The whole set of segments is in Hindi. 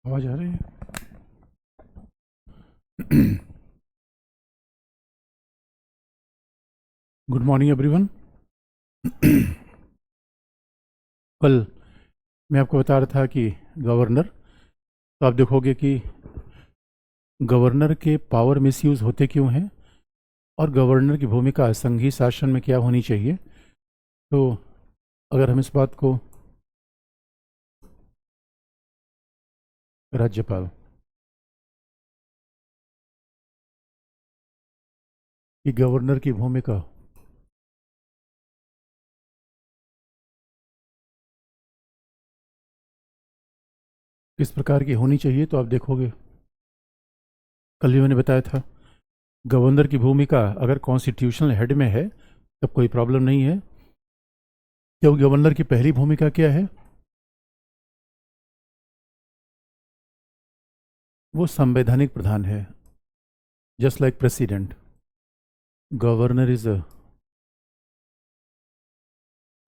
आवाज आ रही है। Good morning everyone. कल मैं आपको बता रहा था कि गवर्नर, तो आप देखोगे कि गवर्नर के पावर मिसयूज़ होते क्यों हैं और गवर्नर की भूमिका संघीय शासन में क्या होनी चाहिए। तो अगर हम इस बात को राज्यपाल कि गवर्नर की भूमिका किस प्रकार की होनी चाहिए, तो आप देखोगे कल भी मैंने बताया था गवर्नर की भूमिका अगर कॉन्स्टिट्यूशनल हेड में है तब कोई प्रॉब्लम नहीं है, क्योंकि गवर्नर की पहली भूमिका क्या है, वो संवैधानिक प्रधान है। Just like president, governor is a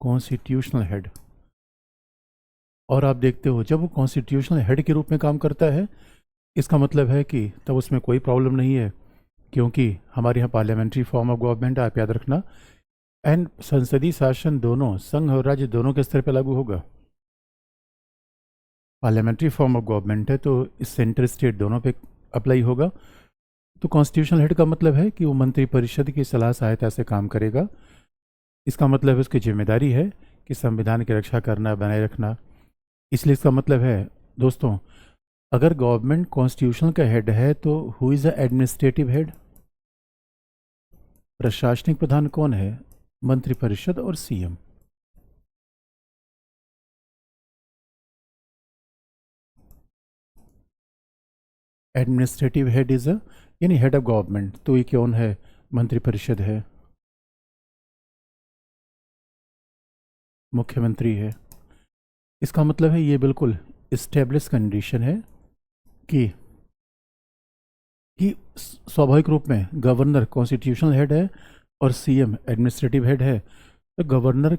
constitutional head. और आप देखते हो जब वो कॉन्स्टिट्यूशनल हेड के रूप में काम करता है, इसका मतलब है कि तब उसमें कोई प्रॉब्लम नहीं है, क्योंकि हमारे यहाँ पार्लियामेंट्री फॉर्म ऑफ गवर्नमेंट, आप याद रखना, एंड संसदीय शासन दोनों संघ और राज्य दोनों के स्तर पर लागू होगा। पार्लियामेंट्री फॉर्म ऑफ गवर्नमेंट है तो इस सेंटर स्टेट दोनों पे अप्लाई होगा। तो कॉन्स्टिट्यूशनल हेड का मतलब है कि वो मंत्रिपरिषद की सलाह सहायता से काम करेगा। इसका मतलब है उसकी जिम्मेदारी है कि संविधान की रक्षा करना, बनाए रखना। इसलिए इसका मतलब है दोस्तों, अगर गवर्नमेंट कॉन्स्टिट्यूशन का हेड है तो who is the administrative head? प्रशासनिक प्रधान कौन है? मंत्रिपरिषद और CM. Administrative head is a यानी हेड ऑफ गवर्नमेंट, तो ये कौन है? मंत्रिपरिषद है, मुख्यमंत्री है। इसका मतलब है ये बिल्कुल इस्टेब्लिश कंडीशन है कि स्वाभाविक रूप में गवर्नर कॉन्स्टिट्यूशनल हेड है और सीएम एडमिनिस्ट्रेटिव हेड है, तो गवर्नर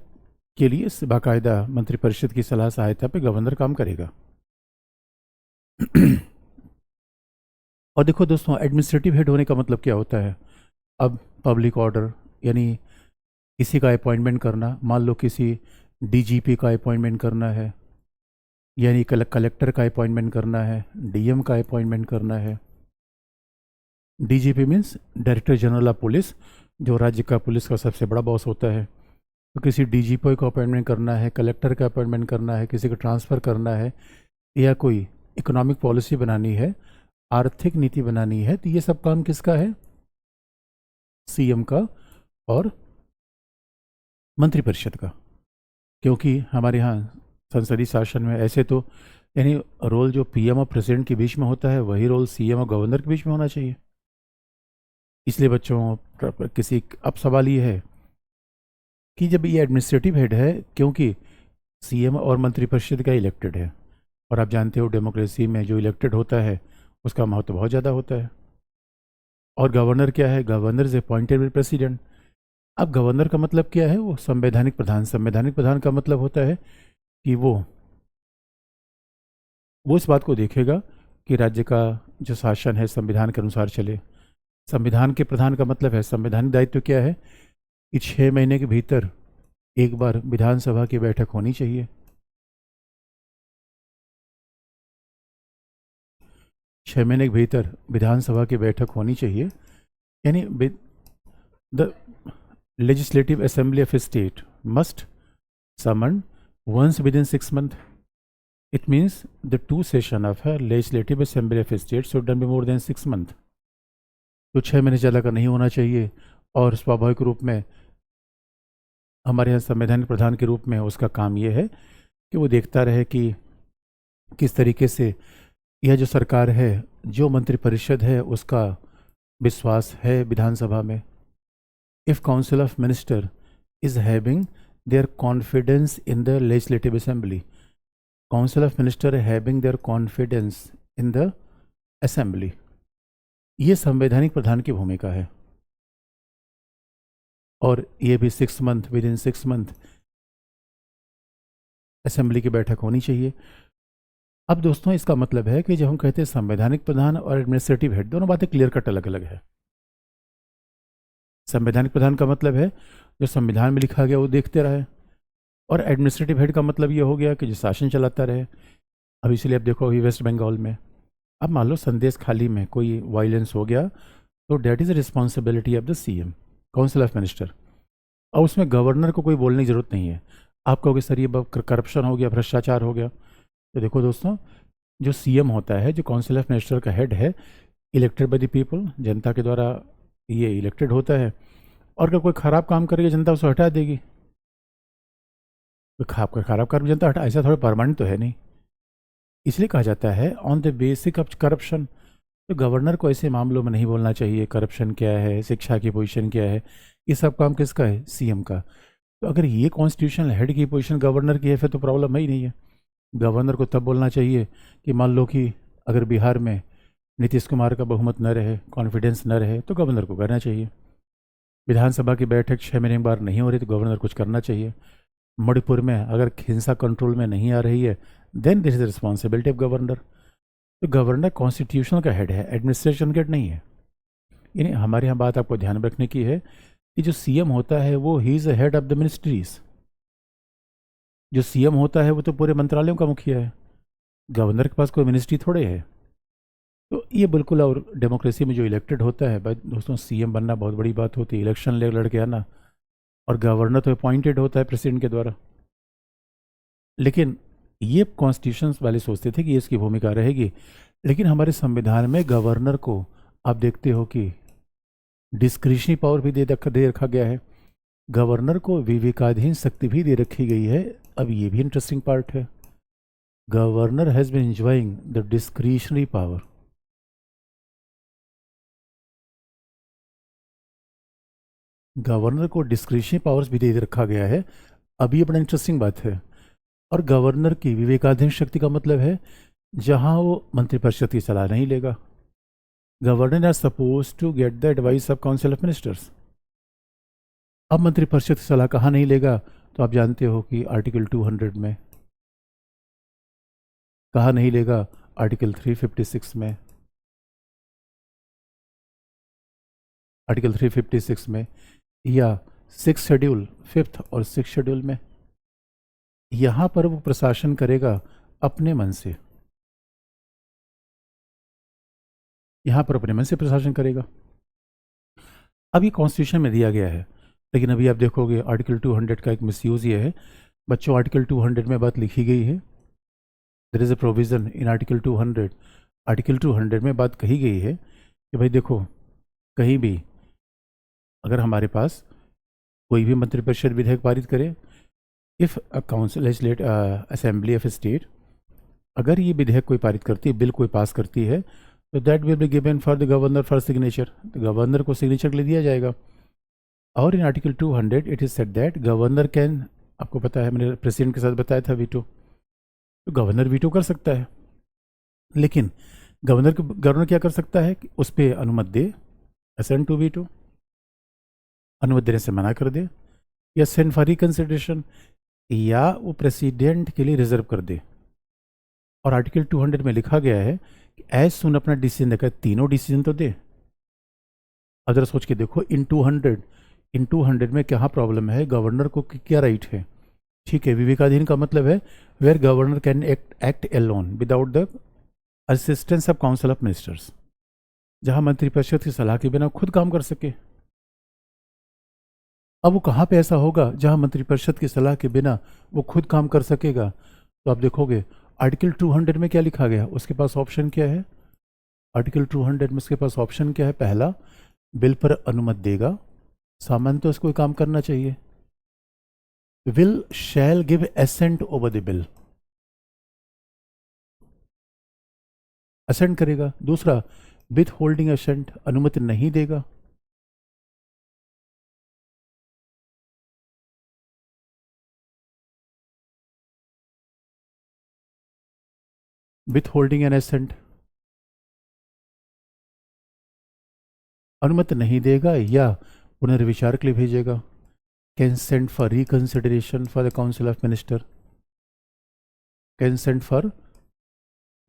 के लिए बाकायदा मंत्रिपरिषद की सलाह सहायता पे गवर्नर काम करेगा। और देखो दोस्तों, एडमिनिस्ट्रेटिव हेड होने का मतलब क्या होता है? अब पब्लिक ऑर्डर यानी किसी का अपॉइंटमेंट करना, मान लो किसी डीजीपी का अपॉइंटमेंट करना है, यानी कलेक्टर का अपॉइंटमेंट करना है, डीएम का अपॉइंटमेंट करना है। DGP means director general of police, जो राज्य का पुलिस का सबसे बड़ा बॉस होता है। तो किसी डीजीपी का अपॉइंटमेंट करना है, कलेक्टर का अपॉइंटमेंट करना है, किसी को ट्रांसफ़र करना है, या कोई इकोनॉमिक पॉलिसी बनानी है, आर्थिक नीति बनानी है, तो ये सब काम किसका है? सीएम का और मंत्रिपरिषद का। क्योंकि हमारे यहाँ संसदीय शासन में ऐसे तो यानी रोल जो पीएम और प्रेसिडेंट के बीच में होता है वही रोल सीएम और गवर्नर के बीच में होना चाहिए। इसलिए बच्चों किसी अब सवाल ये है कि जब ये एडमिनिस्ट्रेटिव हेड है, क्योंकि सीएम और मंत्रिपरिषद का इलेक्टेड है, और आप जानते हो डेमोक्रेसी में जो इलेक्टेड होता है उसका महत्व बहुत ज़्यादा होता है। और गवर्नर क्या है? Governor is appointed by president. अब गवर्नर का मतलब क्या है? वो संवैधानिक प्रधान। संवैधानिक प्रधान का मतलब होता है कि वो इस बात को देखेगा कि राज्य का जो शासन है संविधान के अनुसार चले। संविधान के प्रधान का मतलब है, संवैधानिक दायित्व क्या है कि 6 महीने के भीतर एक बार विधानसभा की बैठक होनी चाहिए। 6 महीने के भीतर विधानसभा की बैठक होनी चाहिए, यानी the legislative assembly of a state must summon once within 6 months. It means the two session of a legislative assembly of a state should not be more than 6 months. तो 6 महीने चला कर नहीं होना चाहिए। और स्वाभाविक रूप में हमारे यहाँ संवैधानिक प्रधान के रूप में उसका काम ये है कि वो देखता रहे कि किस तरीके से यह जो सरकार है, जो मंत्रिपरिषद है, उसका विश्वास है विधानसभा में। If council of minister is having their confidence in the legislative assembly, council of minister having their confidence in the assembly, ये संवैधानिक प्रधान की भूमिका है। और ये भी 6 month, with in 6 month assembly की बैठक होनी चाहिए। अब दोस्तों इसका मतलब है कि जब हम कहते हैं संवैधानिक प्रधान और एडमिनिस्ट्रेटिव हेड, दोनों बातें क्लियर कट अलग अलग है। संवैधानिक प्रधान का मतलब है जो संविधान में लिखा गया वो देखते रहे, और एडमिनिस्ट्रेटिव हेड का मतलब ये हो गया कि जो शासन चलाता रहे। अब इसलिए अब देखो अभी वेस्ट बंगाल में, अब मान लो संदेश खाली में कोई वायलेंस हो गया, तो that is responsibility of the CM, council of minister. और उसमें गवर्नर को कोई बोलने की जरूरत नहीं है। आप कहोगे सर ये करप्शन हो गया, भ्रष्टाचार हो गया, तो देखो दोस्तों, जो सीएम होता है, जो काउंसिल ऑफ मिनिस्टर का हेड है, इलेक्टेड बाय द पीपल, जनता के द्वारा ये इलेक्टेड होता है। और अगर कोई खराब काम करेगा जनता उसको हटा देगी। कोई खराब काम जनता हटा, ऐसा थोड़ा परमानेंट तो है नहीं। इसलिए कहा जाता है on the basic of corruption. तो गवर्नर को ऐसे मामलों में नहीं बोलना चाहिए करप्शन क्या है, शिक्षा की पोजीशन क्या है, ये सब काम किसका है, सीएम का। तो अगर ये कॉन्स्टिट्यूशनल हेड की पोजीशन गवर्नर की है फिर तो प्रॉब्लम है ही नहीं है। गवर्नर को तब बोलना चाहिए कि मान लो कि अगर बिहार में नीतीश कुमार का बहुमत न रहे, कॉन्फिडेंस न रहे, तो गवर्नर को करना चाहिए। विधानसभा की बैठक 6 महीने के बाद नहीं हो रही तो गवर्नर कुछ करना चाहिए। मणिपुर में अगर हिंसा कंट्रोल में नहीं आ रही है, then this is responsibility of governor. तो गवर्नर कॉन्स्टिट्यूशनल का हेड है, एडमिनिस्ट्रेशन का हेड नहीं है। यानी हमारे यहाँ बात आपको ध्यान में रखने की है कि जो सीएम होता है वो he is head of the ministries. जो सीएम होता है वो तो पूरे मंत्रालयों का मुखिया है। गवर्नर के पास कोई मिनिस्ट्री थोड़े है। तो ये बिल्कुल, और डेमोक्रेसी में जो इलेक्टेड होता है भाई दोस्तों, सीएम बनना बहुत बड़ी बात होती है, इलेक्शन लड़ के आना। और गवर्नर तो अपॉइंटेड होता है प्रेसिडेंट के द्वारा। लेकिन ये कॉन्स्टिट्यूशन वाले सोचते थे कि ये इसकी भूमिका रहेगी, लेकिन हमारे संविधान में गवर्नर को आप देखते हो कि डिस्क्रिशनरी पावर भी दे रखा गया है। गवर्नर को विवेकाधीन शक्ति भी दे रखी गई है। अब ये भी इंटरेस्टिंग पार्ट है, governor has been enjoying the discretionary power. Governor को डिस्क्रिशनरी पावर्स भी दे रखा गया है। अब ये बड़ा इंटरेस्टिंग बात है। और गवर्नर की विवेकाधीन शक्ति का मतलब है जहां वो मंत्रिपरिषद की सलाह नहीं लेगा। Governor are suppose to get the advice of council of ministers. अब मंत्रिपरिषद की सलाह कहाँ नहीं लेगा, तो आप जानते हो कि आर्टिकल 200 में। कहाँ नहीं लेगा, आर्टिकल 356 में। आर्टिकल 356 में, या 6 शेड्यूल, 5th और 6 शेड्यूल में। यहाँ पर वो प्रशासन करेगा अपने मन से। यहाँ पर अपने मन से प्रशासन करेगा। अब ये कॉन्स्टिट्यूशन में दिया गया है, लेकिन अभी आप देखोगे आर्टिकल 200 का एक मिसयूज़ ये है। बच्चों, आर्टिकल 200 में बात लिखी गई है, there is a provision in article 200। Article 200 में बात कही गई है कि भाई देखो, कहीं भी अगर हमारे पास कोई भी मंत्रिपरिषद विधेयक पारित करे, if a council legislate assembly of state, अगर ये विधेयक कोई पारित करती है, बिल कोई पास करती है, तो that will be given for the governor for signature. तो गवर्नर को सिग्नेचर के लिए दिया जाएगा। और इन article 200 it is set that governor can, आपको पता है मैंने प्रेसिडेंट के साथ बताया था वीटो, तो गवर्नर वीटो कर सकता है। लेकिन गवर्नर क्या कर सकता है कि उस पर अनुमति दे, असेंट टू वीटो, अनुमति देने से मना कर दे, या सेंड फॉर रिकंसिडरेशन, या वो प्रेसिडेंट के लिए रिजर्व कर दे। और आर्टिकल 200 में लिखा गया है कि एज सुन अपना डिसीजन देकर तीनों डिसीजन तो दे। अब जरा सोच के देखो, इन 200 में क्या प्रॉब्लम है, गवर्नर को क्या राइट है। ठीक है, विवेकाधीन का मतलब है where governor can act alone without the assistance of council of ministers, जहां मंत्रिपरिषद की सलाह के बिना खुद काम कर सके। अब वो कहाँ पे ऐसा होगा जहां मंत्रिपरिषद की सलाह के बिना वो खुद काम कर सकेगा। तो आप देखोगे आर्टिकल 200 में क्या लिखा गया, उसके पास ऑप्शन क्या है। आर्टिकल 200 में उसके पास ऑप्शन क्या है, पहला, बिल पर अनुमति देगा, सामान्य तो उसको काम करना चाहिए। Will shall give assent over the bill, assent करेगा। दूसरा, विथ होल्डिंग एसेंट, अनुमति नहीं देगा। विथ होल्डिंग एन एसेंट, अनुमति नहीं देगा या पुनर्विचार के लिए भेजेगा। Consent for reconsideration for the council of minister, consent for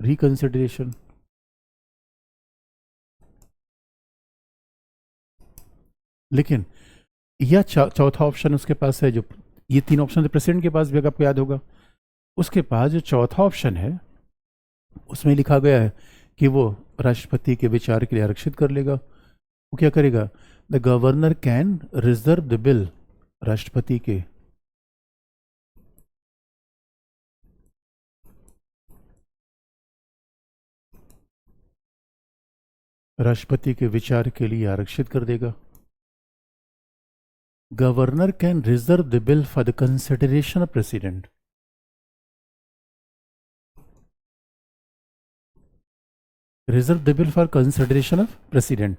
reconsideration. लेकिन यह चौथा ऑप्शन उसके पास है, जो ये तीन ऑप्शन थे प्रेसिडेंट के पास भी, अगर आपको याद होगा। उसके पास जो चौथा ऑप्शन है उसमें लिखा गया है कि वो राष्ट्रपति के विचार के लिए आरक्षित कर लेगा। वो क्या करेगा? The governor can reserve the bill, राष्ट्रपति के विचार के लिए आरक्षित कर देगा। Governor can reserve the bill for the consideration of president. Reserve the bill for consideration of president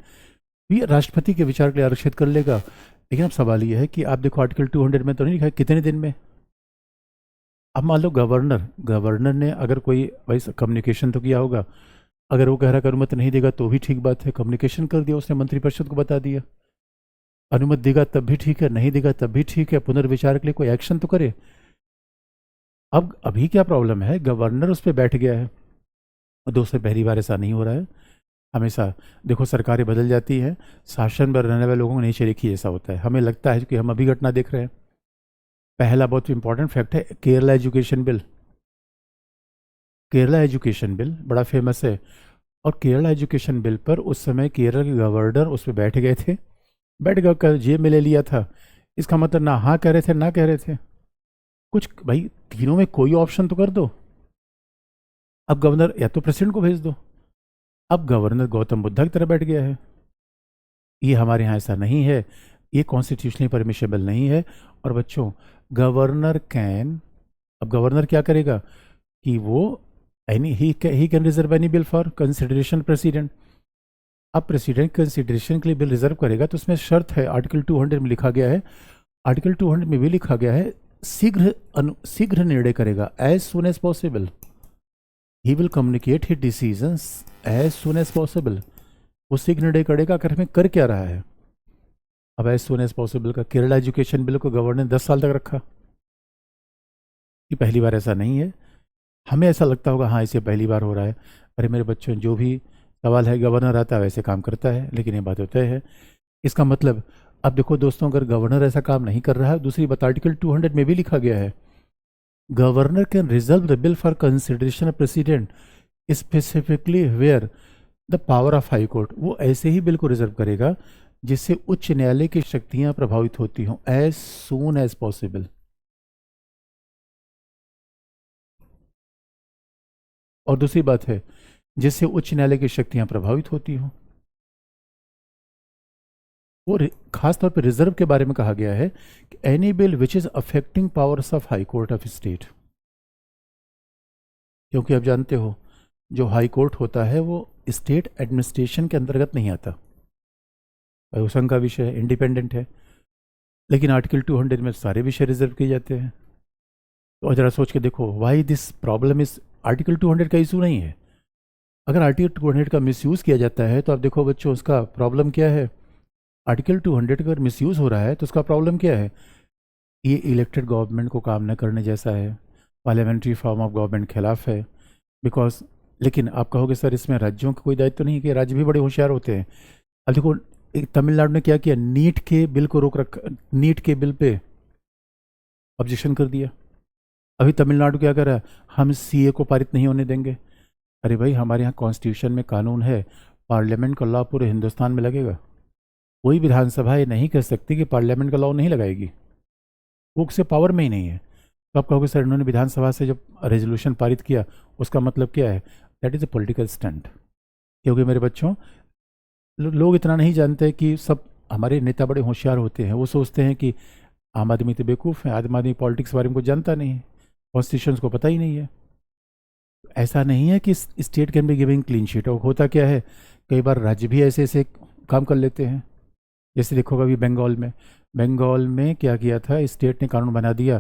भी राष्ट्रपति के विचार के लिए आरक्षित कर लेगा। लेकिन अब सवाल यह है कि आप देखो आर्टिकल 200 में तो नहीं लिखा है कितने दिन में। अब मान लो गवर्नर ने अगर कोई भाई कम्युनिकेशन तो किया होगा, अगर वो कह रहा है अनुमति नहीं देगा तो भी ठीक बात है, कम्युनिकेशन कर दिया उसने, मंत्रिपरिषद को बता दिया। अनुमति देगा तब भी ठीक है, नहीं देगा तब भी ठीक है, पुनर्विचार के लिए कोई एक्शन तो करे। अब अभी क्या प्रॉब्लम है, गवर्नर उस पर बैठ गया है। दोस्तों पहली बार ऐसा नहीं हो रहा है, हमेशा देखो सरकारें बदल जाती हैं, शासन पर रहने वाले लोगों को नहीं चाहिए कि ऐसा होता है। हमें लगता है कि हम अभी घटना देख रहे हैं। पहला बहुत इंपॉर्टेंट फैक्ट है Kerala education bill. Kerala education bill बड़ा फेमस है, और केरला एजुकेशन बिल पर उस समय केरल के गवर्नर उस पर बैठ गए थे, बैठ कर जेब में ले लिया था। इसका मतलब ना हाँ कह रहे थे ना कह रहे थे, कुछ भाई तीनों में कोई ऑप्शन तो कर दो। अब गवर्नर या तो प्रेसिडेंट को भेज दो। अब गवर्नर गौतम बुद्धा की तरह बैठ गया है। ये हमारे यहाँ ऐसा नहीं है, ये कॉन्स्टिट्यूशनली परमिशेबल नहीं है। और बच्चों गवर्नर कैन, अब गवर्नर क्या करेगा कि वो any he can reserve any bill for consideration president. अब प्रेसिडेंट कंसिडरेशन के लिए बिल रिजर्व करेगा तो उसमें शर्त है, आर्टिकल 200 में लिखा गया है, आर्टिकल 200 में भी लिखा गया है शीघ्र निर्णय करेगा, as soon as possible. He will communicate his decisions as soon as possible. वो शीघ्र निर्णय करेगा अगर हमें कर क्या रहा है। अब एज सुन एज पॉसिबल का केरला एजुकेशन बिल को गवर्नर ने 10 साल तक रखा। ये पहली बार ऐसा नहीं है। हमें ऐसा लगता होगा हाँ इसे पहली बार हो रहा है। अरे मेरे बच्चों, जो भी सवाल है गवर्नर आता है वैसे काम करता है, लेकिन ये बात होता है। इसका मतलब अब देखो दोस्तों, अगर गवर्नर ऐसा काम नहीं कर रहा है, दूसरी बात आर्टिकल 200 में भी लिखा गया है governor can reserve the bill for consideration of president specifically where the power of high court. वो ऐसे ही बिल को रिजर्व करेगा जिससे उच्च न्यायालय की शक्तियां प्रभावित होती हों, एज सून एज पॉसिबल। और दूसरी बात है जिससे उच्च न्यायालय की शक्तियां प्रभावित होती हों। वो खास तौर पर रिजर्व के बारे में कहा गया है कि any bill which is affecting powers of high court of state. क्योंकि आप जानते हो जो हाई कोर्ट होता है वो स्टेट एडमिनिस्ट्रेशन के अंतर्गत नहीं आता, वो संघ का विषय है, इंडिपेंडेंट है। लेकिन आर्टिकल 200 में सारे विषय रिजर्व किए जाते हैं। तो जरा सोच के देखो why this problem is, article 200 का इशू नहीं है। अगर आर्टिकल 200 का मिसयूज़ किया जाता है तो आप देखो बच्चों उसका प्रॉब्लम क्या है। आर्टिकल 200 का अगर मिसयूज़ हो रहा है तो उसका प्रॉब्लम क्या है। ये इलेक्टेड गवर्नमेंट को काम न करने जैसा है, पार्लियामेंट्री फॉर्म ऑफ गवर्नमेंट खिलाफ है। बिकॉज लेकिन आप कहोगे सर इसमें राज्यों का कोई दायित्व तो नहीं है कि राज्य भी बड़े होशियार होते हैं। अब देखो तमिलनाडु ने क्या किया, नीट के बिल को रोक रखा, नीट के बिल पे ऑब्जेक्शन कर दिया। अभी तमिलनाडु क्या कर रहा है, हम सीए को पारित नहीं होने देंगे। अरे भाई हमारे यहाँ कॉन्स्टिट्यूशन में कानून है, पार्लियामेंट का लॉ पूरे हिंदुस्तान में लगेगा। कोई विधानसभा ये नहीं कह सकती कि पार्लियामेंट का लॉ नहीं लगाएगी, वो उससे पावर में ही नहीं है। तो आप कहोगे सर इन्होंने विधानसभा से जब रेजोल्यूशन पारित किया उसका मतलब क्या है, that is a political stunt. क्योंकि मेरे बच्चों लोग इतना नहीं जानते कि सब हमारे नेता बड़े होशियार होते हैं। वो सोचते हैं कि आम आदमी तो बेवकूफ़ है, आम आदमी पॉलिटिक्स के बारे में कुछ जानता नहीं है, कॉन्स्टिट्यूशन को पता ही नहीं है। ऐसा नहीं है कि state can be giving clean sheet. और होता क्या है, कई बार राज्य भी ऐसे ऐसे काम कर लेते हैं। जैसे देखो अभी बंगाल में क्या किया था, स्टेट ने कानून बना दिया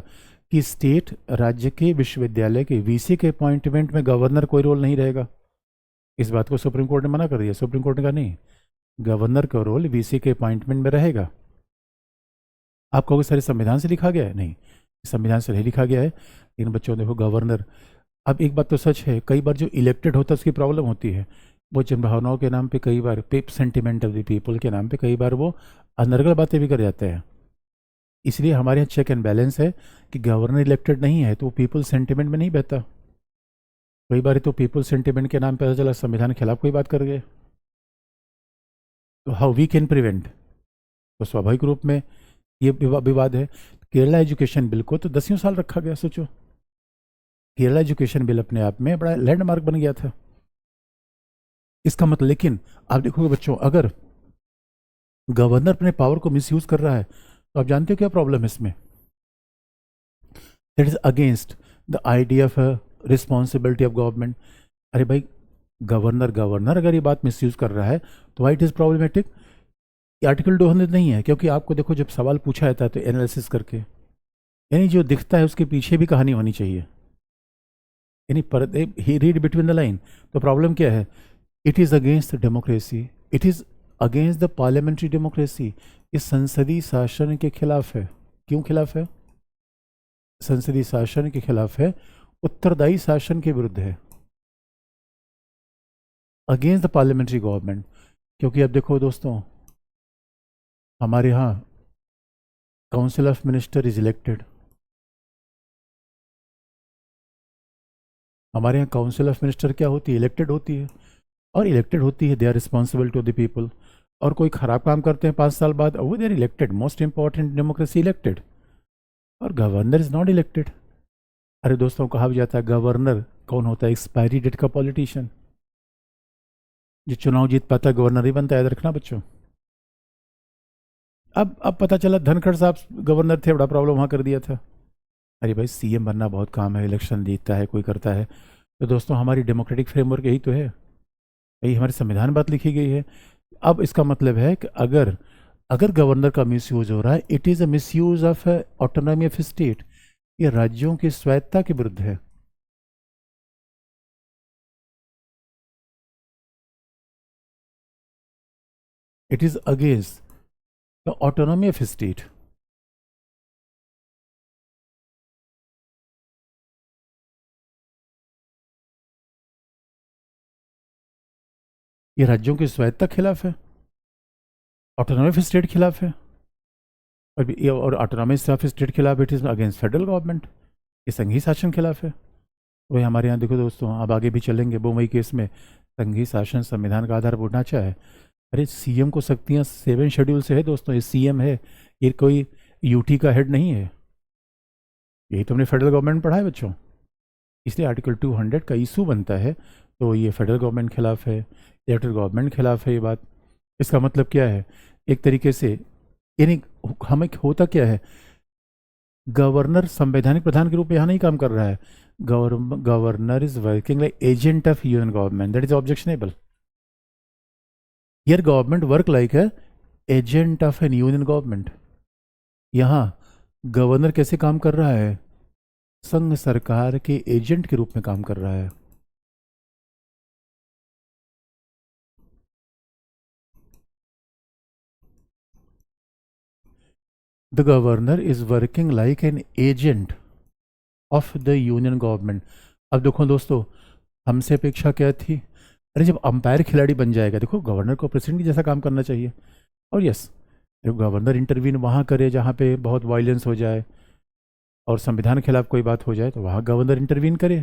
कि स्टेट राज्य के विश्वविद्यालय के वीसी के अपॉइंटमेंट में गवर्नर कोई रोल नहीं रहेगा। इस बात को सुप्रीम कोर्ट ने मना कर दिया। सुप्रीम कोर्ट ने कहा नहीं, गवर्नर का रोल वीसी के अपॉइंटमेंट में रहेगा। आप कहोगे सर संविधान से लिखा गया है, नहीं संविधान से नहीं लिखा गया है। लेकिन बच्चों देखो गवर्नर अब एक बात तो सच है, कई बार जो इलेक्टेड होता है उसकी प्रॉब्लम होती है, वो जनभावनाओं के नाम पे कई बार पिप सेंटिमेंट ऑफ द पीपल के नाम पे कई बार वो अनर्गल बातें भी कर जाते हैं। इसलिए हमारे यहाँ चेक एंड बैलेंस है कि गवर्नर इलेक्टेड नहीं है तो वो पीपल सेंटिमेंट में नहीं बहता। कई बार तो पीपल सेंटिमेंट के नाम पे पता चला संविधान के खिलाफ कोई बात कर गए, तो हाउ वी कैन प्रिवेंट। तो स्वाभाविक रूप में ये विवाद है। केरला एजुकेशन बिल को तो 10 साल रखा गया, सोचो। केरला एजुकेशन बिल अपने आप में बड़ा लैंडमार्क बन गया था। इसका मतलब, लेकिन आप देखोगे बच्चों, अगर गवर्नर अपने पावर को मिसयूज कर रहा है तो आप जानते हो क्या प्रॉब्लम है इसमें। That is against the idea of responsibility of government. अरे भाई, गवर्नर गवर्नर अगर ये बात मिसयूज कर रहा है तो why it is problematic. Article 200 नहीं है, क्योंकि आपको देखो जब सवाल पूछा जाता है तो एनालिसिस करके, यानी जो दिखता है उसके पीछे भी कहानी होनी चाहिए, यानी ही रीड बिटवीन द लाइन। तो प्रॉब्लम क्या है, it is against democracy, it is against the parliamentary democracy. ये संसदीय शासन के खिलाफ है। क्यों खिलाफ है? संसदीय शासन के खिलाफ है, उत्तरदायी शासन के विरुद्ध है, अगेंस्ट द पार्लियामेंट्री गवर्नमेंट। क्योंकि अब देखो दोस्तों, हमारे यहाँ council of minister is elected. हमारे यहाँ काउंसिल ऑफ मिनिस्टर क्या होती है? इलेक्टेड होती है। और इलेक्टेड होती है, they are responsible to the people. और कोई खराब काम करते हैं 5 साल बाद, वो they are elected, most important democracy elected. और गवर्नर इज नॉट इलेक्टेड। अरे दोस्तों, कहा भी जाता है गवर्नर कौन होता है? एक्सपायरी डेट का पॉलिटिशियन। जो चुनाव जीत पाता है गवर्नर ही बनता है, याद रखना बच्चों। अब पता चला धनखड़ साहब गवर्नर थे, बड़ा प्रॉब्लम वहाँ कर दिया था। अरे भाई, सीएम बनना बहुत काम है, इलेक्शन जीतता है कोई, करता है। तो दोस्तों, हमारी डेमोक्रेटिक फ्रेमवर्क यही तो है, यही हमारे संविधान बात लिखी गई है। अब इसका मतलब है कि अगर अगर गवर्नर का मिसयूज हो रहा है, it is a misuse of autonomy of state. ये राज्यों की स्वायत्ता के विरुद्ध है। It is against the autonomy of state. ये राज्यों की स्वायत्ता के खिलाफ है, ऑटोनॉमी ऑफ स्टेट खिलाफ है। और ऑटोनॉमी ऑफ स्टेट खिलाफ, it is against federal government. ये संघीय शासन खिलाफ है। वही हमारे यहाँ देखो दोस्तों, अब आगे भी चलेंगे, बोमई केस में संघीय शासन संविधान का आधार ढांचा है। अरे सीएम को शक्तियाँ 7 शेड्यूल से है दोस्तों, ये सीएम है, ये कोई यूटी का हेड नहीं है। यही तो हमने फेडरल गवर्नमेंट पढ़ा है बच्चों। इसलिए आर्टिकल 200 का इशू बनता है, तो ये फेडरल गवर्नमेंट खिलाफ है, इलेक्टेड गवर्नमेंट खिलाफ है ये बात। इसका मतलब क्या है? एक तरीके से, यानी हमें होता क्या है, गवर्नर संवैधानिक प्रधान के रूप में यहाँ नहीं काम कर रहा है। Governor is working like agent of union government, that is objectionable. Here government work like है agent of an union government. यहाँ गवर्नर कैसे काम कर रहा है? संघ सरकार के एजेंट के रूप में काम कर रहा है। The governor is working like an agent of the union government. अब देखो दोस्तों, हमसे अपेक्षा क्या थी? अरे जब अंपायर खिलाड़ी बन जाएगा, देखो गवर्नर को प्रेसिडेंट की जैसा काम करना चाहिए। और यस, जब गवर्नर इंटरवीन वहाँ करे जहाँ पे बहुत वायलेंस हो जाए और संविधान के खिलाफ कोई बात हो जाए, तो वहाँ गवर्नर इंटरवीन करे।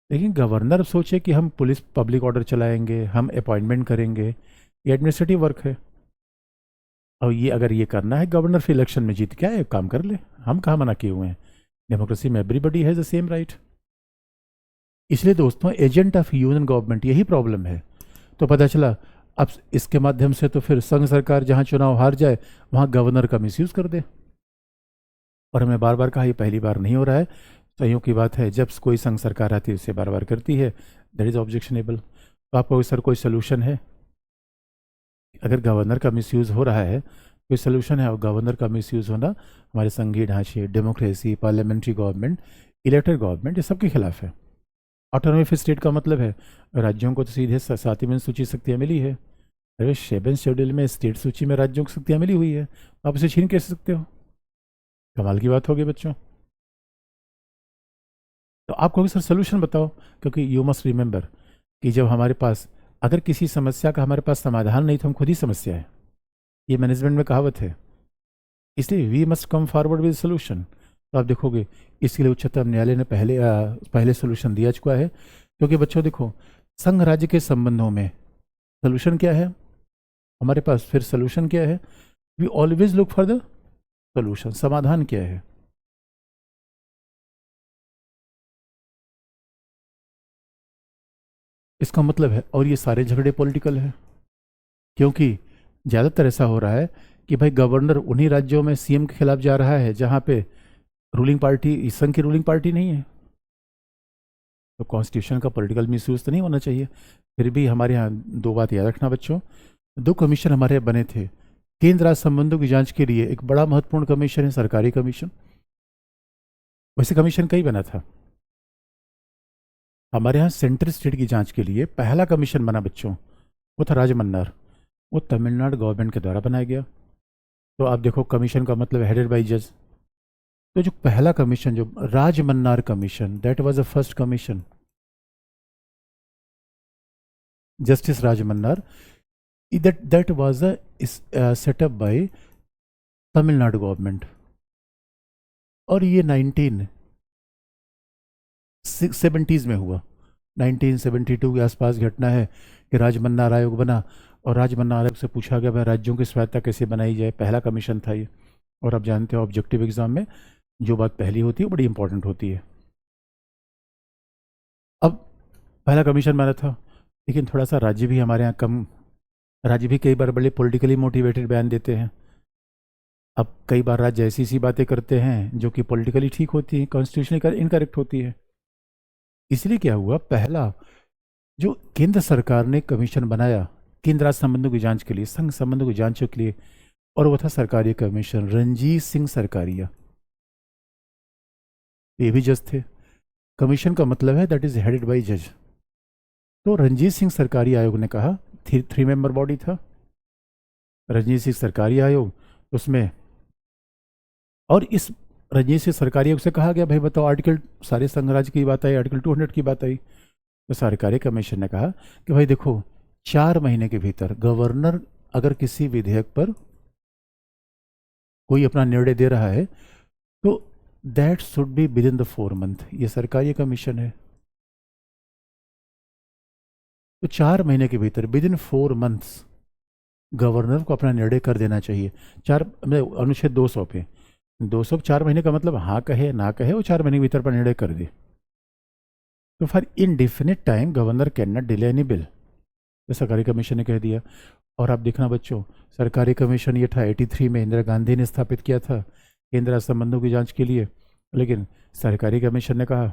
लेकिन गवर्नर सोचे कि हम पुलिस पब्लिक ऑर्डर चलाएंगे, हम अपॉइंटमेंट करेंगे, ये एडमिनिस्ट्रेटिव वर्क है। और ये अगर ये करना है गवर्नर, फिर इलेक्शन में जीत के आए, काम कर ले, हम कहाँ मना किए हुए हैं। डेमोक्रेसी में everybody has the same right. इसलिए दोस्तों, एजेंट ऑफ यूनियन गवर्नमेंट, यही प्रॉब्लम है। तो पता चला अब इसके माध्यम से तो फिर संघ सरकार जहाँ चुनाव हार जाए वहाँ गवर्नर का मिसयूज़ कर दे। और हमने बार बार कहा ये पहली बार नहीं हो रहा है, संयोग की बात है, जब कोई संघ सरकार आती है उसे बार बार करती है, दैट इज़ ऑब्जेक्शनेबल। तो आपको सर कोई सोल्यूशन है? अगर गवर्नर का मिसयूज़ हो रहा है, कोई सोल्यूशन है? और गवर्नर का मिसयूज़ होना हमारे संघीय ढांचे, democracy, parliamentary government, elected government, ये सबके खिलाफ है। ऑटोनॉमी ऑफ स्टेट का मतलब है राज्यों को तो सीधे 7वीं में सूची शक्तियाँ मिली है। अरे 7 शेड्यूल में स्टेट सूची में राज्यों को शक्तियाँ मिली हुई है, आप उसे छीन कैसे सकते हो? कमाल की बात होगी बच्चों। तो आप कहोगे सर सोल्यूशन बताओ, क्योंकि यू मस्ट रिमेंबर कि जब हमारे पास अगर किसी समस्या का हमारे पास समाधान नहीं तो हम खुद ही समस्या है, ये मैनेजमेंट में कहावत है। इसलिए we must come forward with solution. तो आप देखोगे इसके लिए उच्चतम न्यायालय ने पहले सोल्यूशन दिया चुका है, क्योंकि बच्चों देखो संघ राज्य के संबंधों में सोल्यूशन क्या है हमारे पास, फिर सोल्यूशन क्या है, we always look for the solution, समाधान क्या है। इसका मतलब है, और ये सारे झगड़े पॉलिटिकल है, क्योंकि ज़्यादातर ऐसा हो रहा है कि भाई गवर्नर उन्हीं राज्यों में सीएम के खिलाफ जा रहा है जहां पे रूलिंग पार्टी, संघ की रूलिंग पार्टी नहीं है। तो कॉन्स्टिट्यूशन का पॉलिटिकल मिसयूज तो नहीं होना चाहिए। फिर भी हमारे यहाँ दो बात याद रखना बच्चों, दो कमीशन हमारे यहाँ बने थे केंद्र राज्य संबंधों की जांच के लिए। एक बड़ा महत्वपूर्ण कमीशन है सरकारी कमीशन, वैसे कमीशन कई बना था। हमारे यहाँ सेंट्रल स्टेट की जांच के लिए पहला कमीशन बना बच्चों, वो था राजमन्नार, वो तमिलनाडु गवर्नमेंट के द्वारा बनाया गया। तो आप देखो कमीशन का मतलब हेडेड बाई जज। तो जो पहला कमीशन जो Rajamannar commission, that was the first commission, justice Rajamannar, that was set up by Tamil Nadu government. और ये 1970s में हुआ, 1972 के आसपास घटना है कि राजमन्नार आयोग बना, और राजमन्नार आयोग से पूछा गया भाई राज्यों की स्वायत्ता कैसे बनाई जाए, पहला कमीशन था ये। और आप जानते हो ऑब्जेक्टिव एग्जाम में जो बात पहली होती है बड़ी इंपॉर्टेंट होती है। अब पहला कमीशन बना था, लेकिन थोड़ा सा राज्य भी हमारे यहाँ कम, राज्य भी कई बार बड़े पॉलिटिकली मोटिवेटेड बयान देते हैं। अब कई बार राज्य ऐसी सी बातें करते हैं जो कि पॉलिटिकली ठीक होती हैं, कॉन्स्टिट्यूशनली इनकरेक्ट होती है। इसलिए क्या हुआ, पहला जो केंद्र सरकार ने कमीशन बनाया केंद्र राज्य संबंधों की जांच के लिए, संघ संबंधों की जांच के लिए, और वो था सरकारी कमीशन, रणजीत सिंह सरकारिया। ये भी जज थे। कमीशन का मतलब है दैट इज हेडेड बाय जज। तो रणजीत सिंह सरकारी आयोग ने कहा, 3 मेंबर बॉडी था रणजीत सिंह सरकारी आयोग, उसमें, और इस रणजीत सिंह सरकारी आयोग से कहा गया भाई बताओ आर्टिकल, सारे संघ राज्य की बात आई, आर्टिकल 200 की बात आई। तो सरकारी कमीशन ने कहा कि भाई देखो 4 महीने के भीतर गवर्नर अगर किसी विधेयक पर कोई अपना निर्णय दे रहा है तो that should be with in the 4 month. ये सरकारी कमीशन है। तो 4 महीने के भीतर विद इन 4 मंथ्स गवर्नर को अपना निर्णय कर देना चाहिए। अनुच्छेद 200 पे 4 महीने का मतलब हाँ कहे ना कहे वो 4 महीने के भीतर पर निर्णय कर दे। तो for indefinite time governor can not delay any bill, तो सरकारी कमीशन ने कह दिया। और आप देखना बच्चों सरकारी कमीशन ये था 83 में इंदिरा गांधी ने स्थापित किया था केंद्र राज्य संबंधों की जांच के लिए। लेकिन सरकारी कमीशन ने कहा,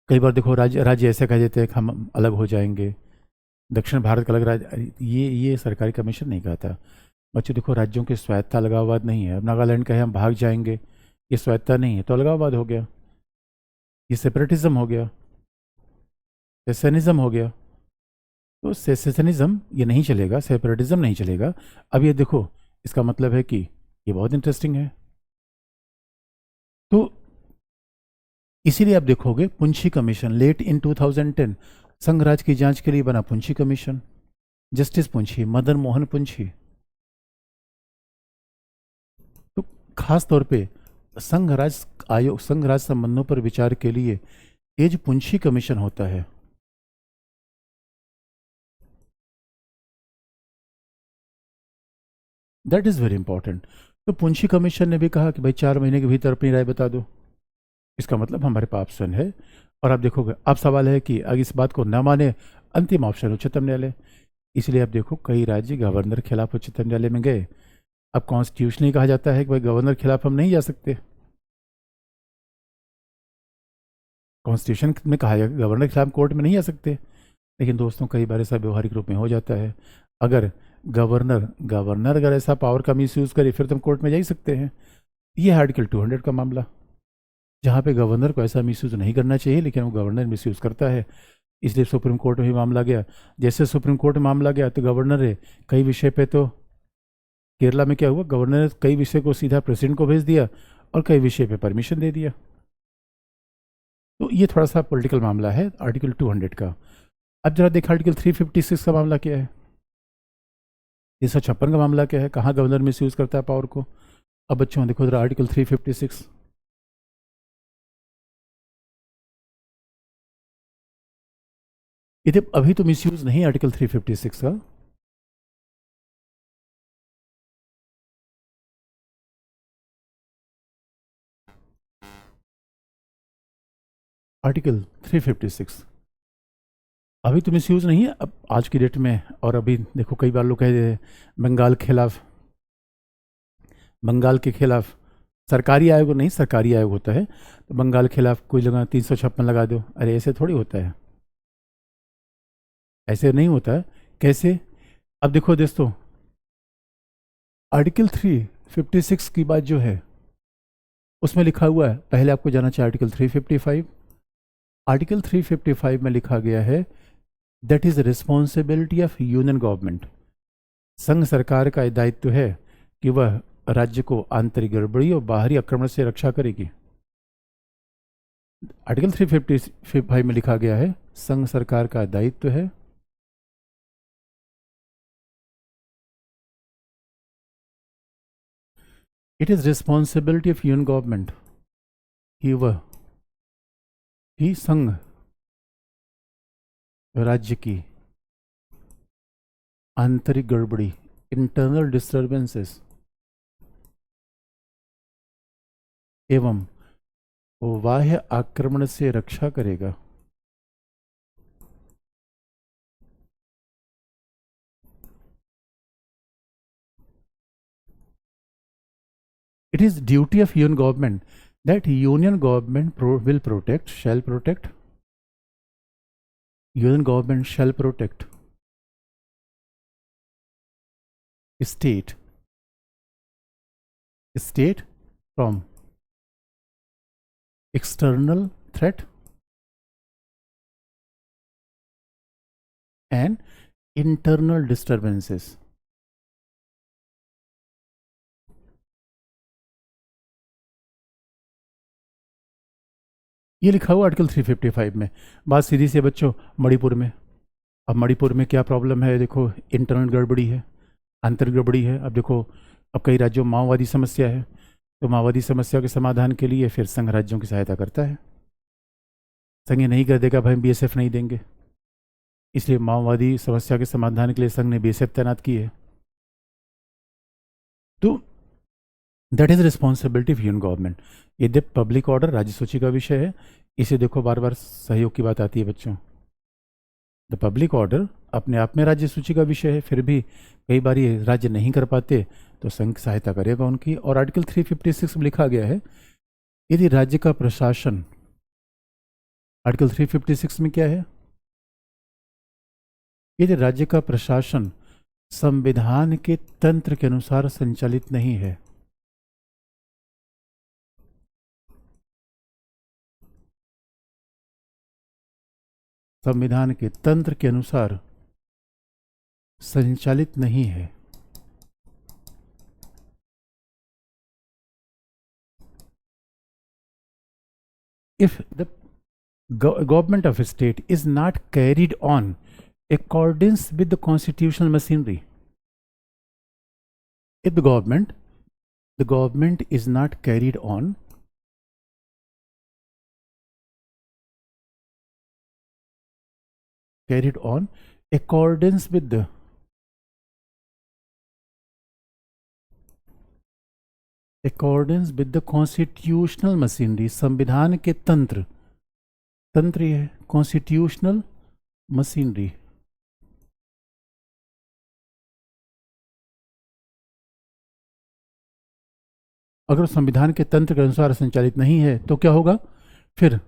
कई बार देखो राज्य ऐसे कह देते हैं कि हम अलग हो जाएंगे, दक्षिण भारत का अलग राज्य, ये सरकारी कमीशन नहीं कहा था। बच्चों देखो राज्यों की स्वायत्ता अलगाववाद नहीं है। अब नागालैंड कहे हम भाग जाएंगे, ये स्वायत्ता नहीं है, तो अलगाववाद हो गया, ये सेपरेटिज्म हो गया, सेसेनिज्म हो गया। तो सेसेनिज्म ये नहीं चलेगा, सेपरेटिज्म नहीं चलेगा। अब ये देखो इसका मतलब है कि ये बहुत इंटरेस्टिंग है। तो इसीलिए आप देखोगे पुंछी कमीशन लेट इन 2010 संघ राज्य की जांच के लिए बना पुंछी कमीशन, जस्टिस पुंछी, मदन मोहन पुंछी। तो खास तौर पे संघ राज्य आयोग, संघ राज्य संबंधों पर विचार के लिए ये जो पुंछी कमीशन होता है, दैट इज वेरी इंपॉर्टेंट। तो पुंछी कमीशन ने भी कहा कि भाई 4 महीने के भीतर अपनी राय बता दो। इसका मतलब हमारे पास ऑप्शन है। और आप देखोगे अब सवाल है कि अगर इस बात को न माने, अंतिम ऑप्शन उच्चतम न्यायालय। इसलिए आप देखो कई राज्य गवर्नर के खिलाफ उच्चतम न्यायालय में गए। अब कॉन्स्टिट्यूशनली कहा जाता है कि भाई गवर्नर के खिलाफ हम नहीं जा सकते, कॉन्स्टिट्यूशन में कहा गया गवर्नर के खिलाफ कोर्ट में नहीं जा सकते। लेकिन दोस्तों कई बार ऐसा व्यवहारिक रूप में हो जाता है। अगर गवर्नर अगर ऐसा पावर का मिस यूज़ करे फिर तुम कोर्ट में जा ही सकते हैं। ये है आर्टिकल 200 का मामला, जहाँ पे गवर्नर को ऐसा मिस यूज़ नहीं करना चाहिए लेकिन वो गवर्नर मिस यूज़ करता है। इसलिए सुप्रीम कोर्ट में भी मामला गया। जैसे सुप्रीम कोर्ट में मामला गया तो गवर्नर है कई विषय पे, तो केरला में क्या हुआ, गवर्नर ने कई विषय को सीधा प्रेसिडेंट को भेज दिया और कई विषय पे परमिशन दे दिया। तो ये थोड़ा सा पॉलिटिकल मामला है आर्टिकल 200 का। अब जरा देखा आर्टिकल 356 का मामला क्या है, 356 का मामला क्या है, कहाँ गवर्नर मिस यूज़ करता है पावर को। अब बच्चों देखो जरा आर्टिकल 356, ये अभी तो मिस यूज़ नहीं आर्टिकल 356 का। आर्टिकल 356 अभी तो मिस यूज़ नहीं है अब आज की डेट में। और अभी देखो कई बार लोग कह रहे हैं बंगाल के खिलाफ सरकारी आयोग नहीं, सरकारी आयोग होता है, तो बंगाल के खिलाफ कोई लगा 356 लगा दो। अरे ऐसे थोड़ी होता है, ऐसे नहीं होता है। कैसे? अब देखो दोस्तों, आर्टिकल 356 की बात जो है उसमें लिखा हुआ है, पहले आपको जाना चाहिए आर्टिकल 355। आर्टिकल 355 में लिखा गया है that is responsibility of union government. संघ सरकार का दायित्व है कि वह राज्य को आंतरिक गड़बड़ी और बाहरी आक्रमण से रक्षा करेगी। आर्टिकल 355 में लिखा गया है संघ सरकार का दायित्व है it is responsibility of union government कि वह ही संघ राज्य की आंतरिक गड़बड़ी, इंटरनल डिस्टर्बेंसेस एवं बाह्य आक्रमण से रक्षा करेगा। It is duty of union government that union government will protect, shall protect, union government shall protect state from external threat and internal disturbances. ये लिखा हुआ आर्टिकल 355 में। बात सीधी से बच्चों मणिपुर में। अब मणिपुर में क्या प्रॉब्लम है, देखो इंटरनल गड़बड़ी है, आंतरिक गड़बड़ी है। अब देखो अब कई राज्यों में माओवादी समस्या है, तो माओवादी समस्या के समाधान के लिए फिर संघ राज्यों की सहायता करता है। संघ ये नहीं कर देगा भाई बीएसएफ नहीं देंगे, इसलिए माओवादी समस्या के समाधान के लिए संघ ने बीएसएफ तैनात की है। तो that is responsibility of union government. ये पब्लिक ऑर्डर राज्य सूची का विषय है, इसे देखो बार बार सहयोग की बात आती है बच्चों। द पब्लिक ऑर्डर अपने आप में राज्य सूची का विषय है, फिर भी कई बार ये राज्य नहीं कर पाते तो संघ सहायता करेगा उनकी। और आर्टिकल 356 में लिखा गया है यदि राज्य का प्रशासन, आर्टिकल 356 में क्या है, यदि राज्य का प्रशासन संविधान के तंत्र के अनुसार संचालित नहीं है, संविधान के तंत्र के अनुसार संचालित नहीं है, if the government of a state is not carried on accordance with the constitutional machinery, if the government is not carried on accordance with the constitutional machinery, संविधान के तंत्र है कॉन्स्टिट्यूशनल मशीनरी। अगर संविधान के तंत्र के अनुसार संचालित नहीं है तो क्या होगा, फिर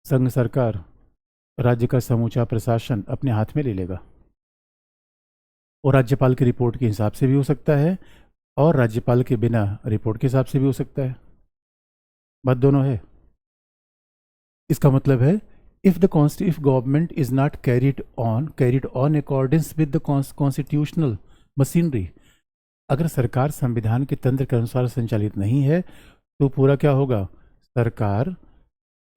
संघ सरकार राज्य का समूचा प्रशासन अपने हाथ में ले लेगा। और राज्यपाल की रिपोर्ट के हिसाब से भी हो सकता है और राज्यपाल के बिना रिपोर्ट के हिसाब से भी हो सकता है, बात दोनों है। इसका मतलब है if government is not carried on accordance with the constitutional machinery, अगर सरकार संविधान के तंत्र के अनुसार संचालित नहीं है तो पूरा क्या होगा, सरकार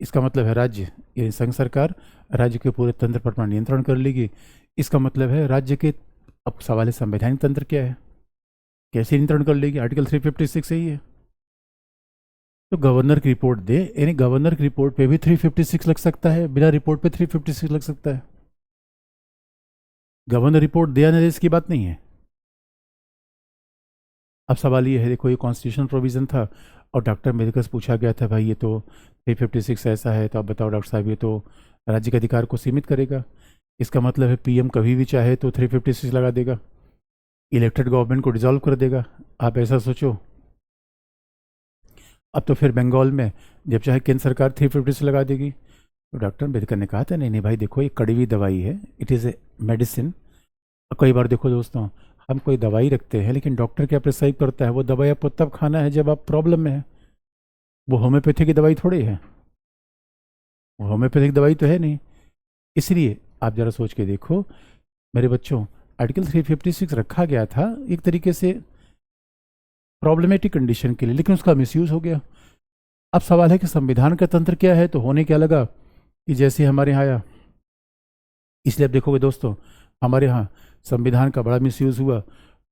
इसका मतलब है राज्य यानी संघ सरकार राज्य के पूरे तंत्र पर अपना नियंत्रण कर लेगी। इसका मतलब है राज्य के, अब सवाल है संवैधानिक तंत्र क्या है, कैसे नियंत्रण कर लेगी, आर्टिकल 356 यही है। तो गवर्नर की रिपोर्ट दे, यानी गवर्नर की रिपोर्ट पे भी 356 लग सकता है, बिना रिपोर्ट पे 356 लग सकता है। गवर्नर रिपोर्ट दे या न दे इसकी बात नहीं है। अब सवाल ये है, देखो ये कॉन्स्टिट्यूशनल प्रोविज़न था और डॉक्टर अम्बेडकर से पूछा गया था भाई ये तो 356 ऐसा है, तो आप बताओ डॉक्टर साहब ये तो राज्य के अधिकार को सीमित करेगा। इसका मतलब है पीएम कभी भी चाहे तो 356 लगा देगा, इलेक्टेड गवर्नमेंट को डिसॉल्व कर देगा। आप ऐसा सोचो। अब तो फिर बंगाल में जब चाहे केंद्र सरकार 356 लगा देगी। तो डॉक्टर अम्बेडकर ने कहा था नहीं नहीं भाई देखो ये कड़ी हुई दवाई है, इट इज़ ए मेडिसिन। कई बार देखो दोस्तों, हम कोई दवाई रखते हैं लेकिन डॉक्टर क्या प्रिस्क्राइब करता है, वो दवाई आपको तब खाना है जब आप प्रॉब्लम में है। वो होम्योपैथी की दवाई थोड़ी है, वो होम्योपैथिक दवाई तो है नहीं। इसलिए आप ज़रा सोच के देखो मेरे बच्चों, आर्टिकल 356 रखा गया था एक तरीके से प्रॉब्लमेटिक कंडीशन के लिए, लेकिन उसका मिसयूज़ हो गया। अब सवाल है कि संविधान का तंत्र क्या है, तो होने क्या लगा कि जैसे हमारे यहाँ आया, इसलिए अब देखोगे दोस्तों हमारे यहाँ संविधान का बड़ा मिसयूज़ हुआ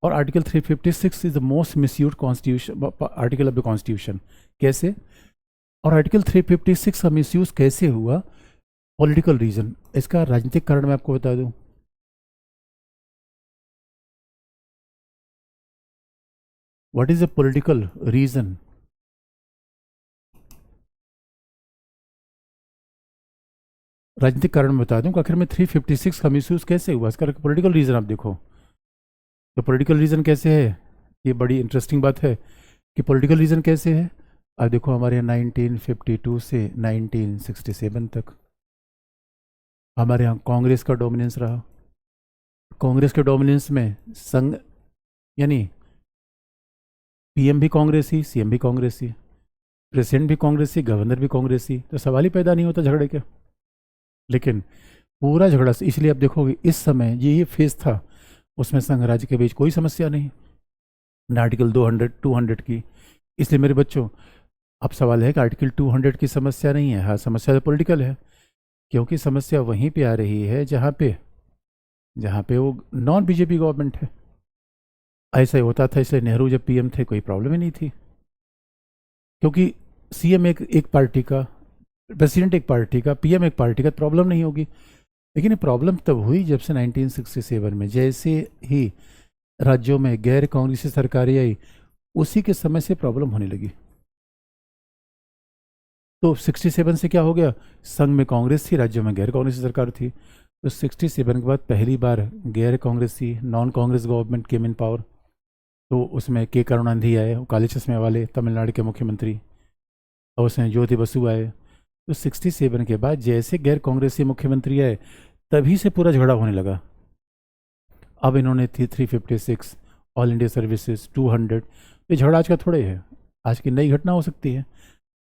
और article 356 is the most misused constitution article of the constitution. कैसे? और आर्टिकल 356 का मिसयूज़ कैसे हुआ? पॉलिटिकल रीजन, इसका राजनीतिक कारण मैं आपको बता दूं। What is the political reason? राजनीतिक कारण मैं बता दूं कि आखिर में 356 का मिसयूज़ कैसे हुआ, इसका पॉलिटिकल रीजन आप देखो। तो पॉलिटिकल रीजन कैसे है, ये बड़ी इंटरेस्टिंग बात है कि पॉलिटिकल रीजन कैसे है। अब देखो हमारे यहाँ 1952 से 1967 तक हमारे यहाँ कांग्रेस का डोमिनेंस रहा। कांग्रेस के डोमिनेंस में संघ यानी पीएम भी कांग्रेसी, सीएम भी कांग्रेसी, प्रेसिडेंट भी कांग्रेसी, गवर्नर भी कांग्रेसी, तो सवाल ही पैदा नहीं होता झगड़े के। लेकिन पूरा झगड़ा, इसलिए आप देखोगे इस समय ये फेज था, उसमें संघ राज्य के बीच कोई समस्या नहीं, ना आर्टिकल 200 की। इसलिए मेरे बच्चों अब सवाल है कि आर्टिकल 200 की समस्या नहीं है। हाँ, समस्या तो पॉलिटिकल है, क्योंकि समस्या वहीं पे आ रही है जहाँ पे वो नॉन बीजेपी गवर्नमेंट है। ऐसा ही होता था, इसलिए नेहरू जब पीएम थे कोई प्रॉब्लम ही नहीं थी, क्योंकि सीएम एक पार्टी का, प्रेसिडेंट एक पार्टी का, पीएम एक पार्टी का, प्रॉब्लम नहीं होगी। लेकिन ये प्रॉब्लम तब हुई जब से 1967 में जैसे ही राज्यों में गैर कांग्रेसी सरकारें आई, उसी के समय से प्रॉब्लम होने लगी। तो 67 से क्या हो गया, संघ में कांग्रेस थी, राज्यों में गैर कांग्रेसी सरकार थी। तो 67 के बाद पहली बार गैर कांग्रेसी नॉन कांग्रेस गवर्नमेंट केम इन पावर। तो उसमें के करुणानिधि आए, वो काले चश्मे वाले तमिलनाडु के मुख्यमंत्री, और उसमें ज्योति बसु आए। तो 67 के बाद जैसे गैर कांग्रेसी मुख्यमंत्री आए, तभी से पूरा झगड़ा होने लगा। अब इन्होंने 356 ऑल इंडिया सर्विसेज 200, ये झगड़ा आज का थोड़े है, आज की नई घटना हो सकती है।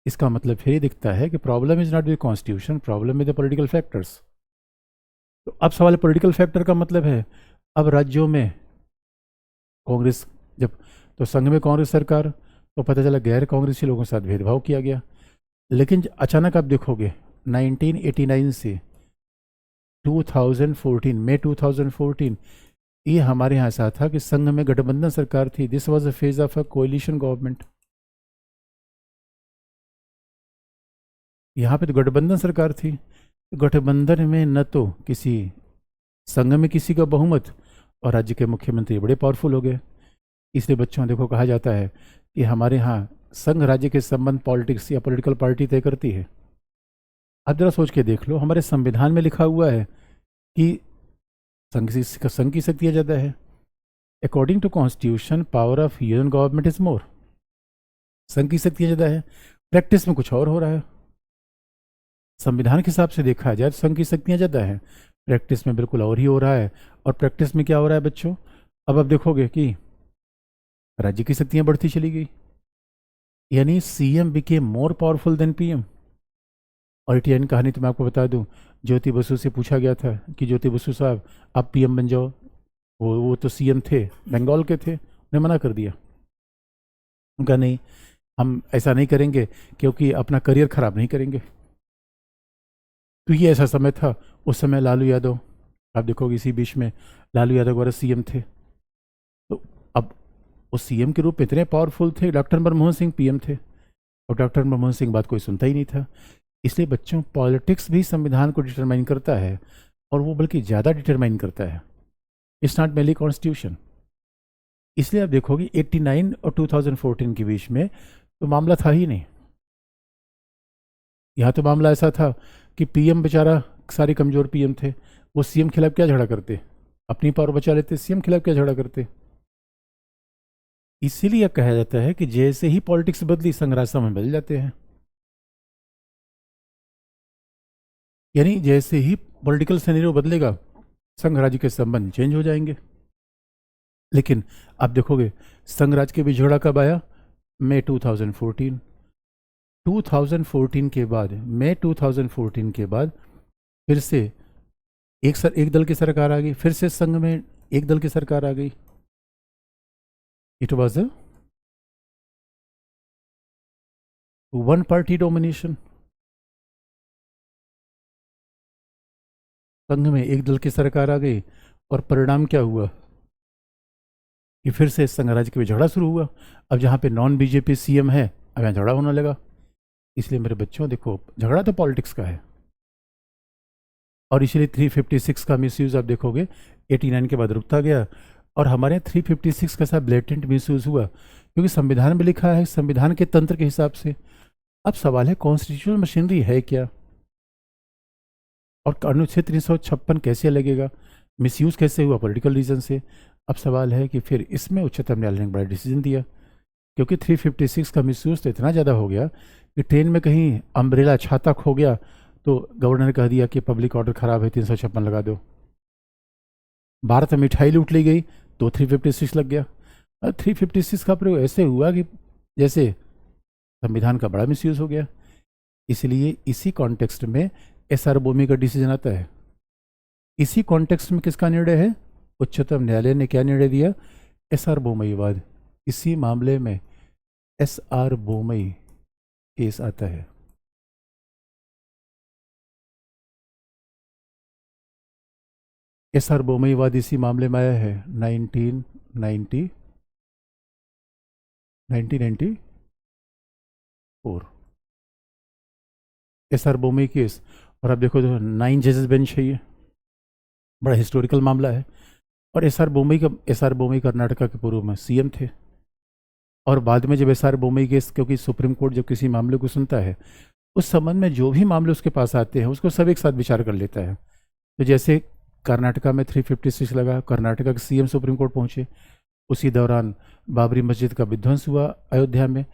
इसका मतलब फिर ये दिखता है कि problem is not with constitution, problem with the political factors. तो अब सवाल पॉलिटिकल फैक्टर का मतलब है, अब राज्यों में कांग्रेस जब, तो संघ में कांग्रेस सरकार, तो पता चला गैर कांग्रेसी लोगों के साथ भेदभाव किया गया। लेकिन अचानक आप देखोगे 1989 से 2014, मई 2014, ये हमारे यहाँ ऐसा था कि संघ में गठबंधन सरकार थी। This was a phase of a कोalition government. यहाँ पे तो गठबंधन सरकार थी। गठबंधन में न तो किसी संघ में किसी का बहुमत, और राज्य के मुख्यमंत्री बड़े पावरफुल हो गए। इसलिए बच्चों देखो कहा जाता है कि हमारे यहाँ संघ राज्य के संबंध पॉलिटिक्स या पॉलिटिकल पार्टी तय करती है। अब जरा सोच के देख लो, हमारे संविधान में लिखा हुआ है कि संघ की शक्तियाँ ज़्यादा है। According to constitution power of union government is more, संघ की शक्तियाँ ज़्यादा है। प्रैक्टिस में कुछ और हो रहा है। संविधान के हिसाब से देखा जाए तो संघ की शक्तियाँ ज़्यादा है, प्रैक्टिस में बिल्कुल और ही हो रहा है। और प्रैक्टिस में क्या हो रहा है बच्चों, अब आप देखोगे कि राज्य की शक्तियाँ बढ़ती चली गई, यानी CM became more powerful than PM. और टीएन कहानी तो मैं आपको बता दूं, ज्योति बसु से पूछा गया था कि ज्योति बसु साहब आप पीएम बन जाओ, वो तो सीएम थे, बंगाल के थे, उन्हें मना कर दिया। उनका नहीं, हम ऐसा नहीं करेंगे क्योंकि अपना करियर ख़राब नहीं करेंगे। तो ये ऐसा समय था, उस समय लालू यादव, आप देखोगे इसी बीच में लालू यादव वगैरह सीएम थे। तो अब वो सीएम के रूप में इतने पावरफुल थे, डॉक्टर मनमोहन सिंह पीएम थे, और डॉक्टर मनमोहन सिंह बात कोई सुनता ही नहीं था। इसलिए बच्चों, पॉलिटिक्स भी संविधान को डिटरमाइन करता है, और वो बल्कि ज़्यादा डिटरमाइन करता है। It's not mainly constitution. इसलिए आप देखोगे 89 और 2014 के बीच में तो मामला था ही नहीं। यहाँ तो मामला ऐसा था कि पीएम बेचारा, सारे कमज़ोर पीएम थे, वो सीएम खिलाफ क्या झगड़ा करते, अपनी पावर बचा लेते, सीएम खिलाफ क्या झगड़ा करते। इसीलिए कहा जाता है कि जैसे ही पॉलिटिक्स बदली, संघराज समय बदल जाते हैं। यानी जैसे ही पॉलिटिकल सिनेरियो बदलेगा, संघ राज्य के संबंध चेंज हो जाएंगे। लेकिन आप देखोगे संघ राज्य के बीच झगड़ा कब आया? मई 2014। 2014 के बाद, मई 2014 के बाद फिर से एक दल की सरकार आ गई, फिर से संघ में एक दल की सरकार आ गई। It was a one party domination. संघ में एक दल की सरकार आ गई, और परिणाम क्या हुआ कि फिर से संघ राज्य के बीच झगड़ा शुरू हुआ। अब जहाँ पे नॉन बीजेपी सीएम है, अब यहाँ झगड़ा होने लगा। इसलिए मेरे बच्चों देखो, झगड़ा तो पॉलिटिक्स का है, और इसलिए 356 का मिसयूज आप देखोगे 89 के बाद रुकता गया, और हमारे 356 का सा ब्लेटेंट मिसयूज हुआ, क्योंकि संविधान में लिखा है संविधान के तंत्र के हिसाब से। अब सवाल है कॉन्स्टिट्यूशनल मशीनरी है क्या, और अनुच्छेद 356 कैसे लगेगा, मिसयूज कैसे हुआ पॉलिटिकल रीजन से। अब सवाल है कि फिर इसमें उच्चतम न्यायालय ने बड़ा डिसीजन दिया, क्योंकि 356 का मिसयूज तो इतना ज़्यादा हो गया कि ट्रेन में कहीं अम्ब्रेला छाता खो गया, तो गवर्नर ने कह दिया कि पब्लिक ऑर्डर खराब है, 356 लगा दो। भारत में मिठाई लूट ली गई, तो 356 लग गया। 356 का प्रयोग ऐसे हुआ कि जैसे संविधान का बड़ा मिसयूज हो गया। इसलिए इसी कॉन्टेक्स्ट में एसआर बोमी का डिसीजन आता है। इसी कॉन्टेक्स्ट में किसका निर्णय है? उच्चतम न्यायालय ने क्या निर्णय दिया? एसआर बोमई वाद। इसी मामले में एसआर बोमई केस आता है। एसआर बोमई वाद इसी मामले में आया है 1994। एसआर बोमई केस, और आप देखो तो 9 जजेस बेंच है, ये बड़ा हिस्टोरिकल मामला है। और एसआर बोमई कर्नाटका के पूर्व में सीएम थे, और बाद में जब एसआर बोमई केस, क्योंकि सुप्रीम कोर्ट जब किसी मामले को सुनता है, उस संबंध में जो भी मामले उसके पास आते हैं उसको सब एक साथ विचार कर लेता है। तो जैसे कर्नाटका में 356 लगा, कर्नाटका के सीएम सुप्रीम कोर्ट पहुंचे, उसी दौरान बाबरी मस्जिद का विध्वंस हुआ अयोध्या में,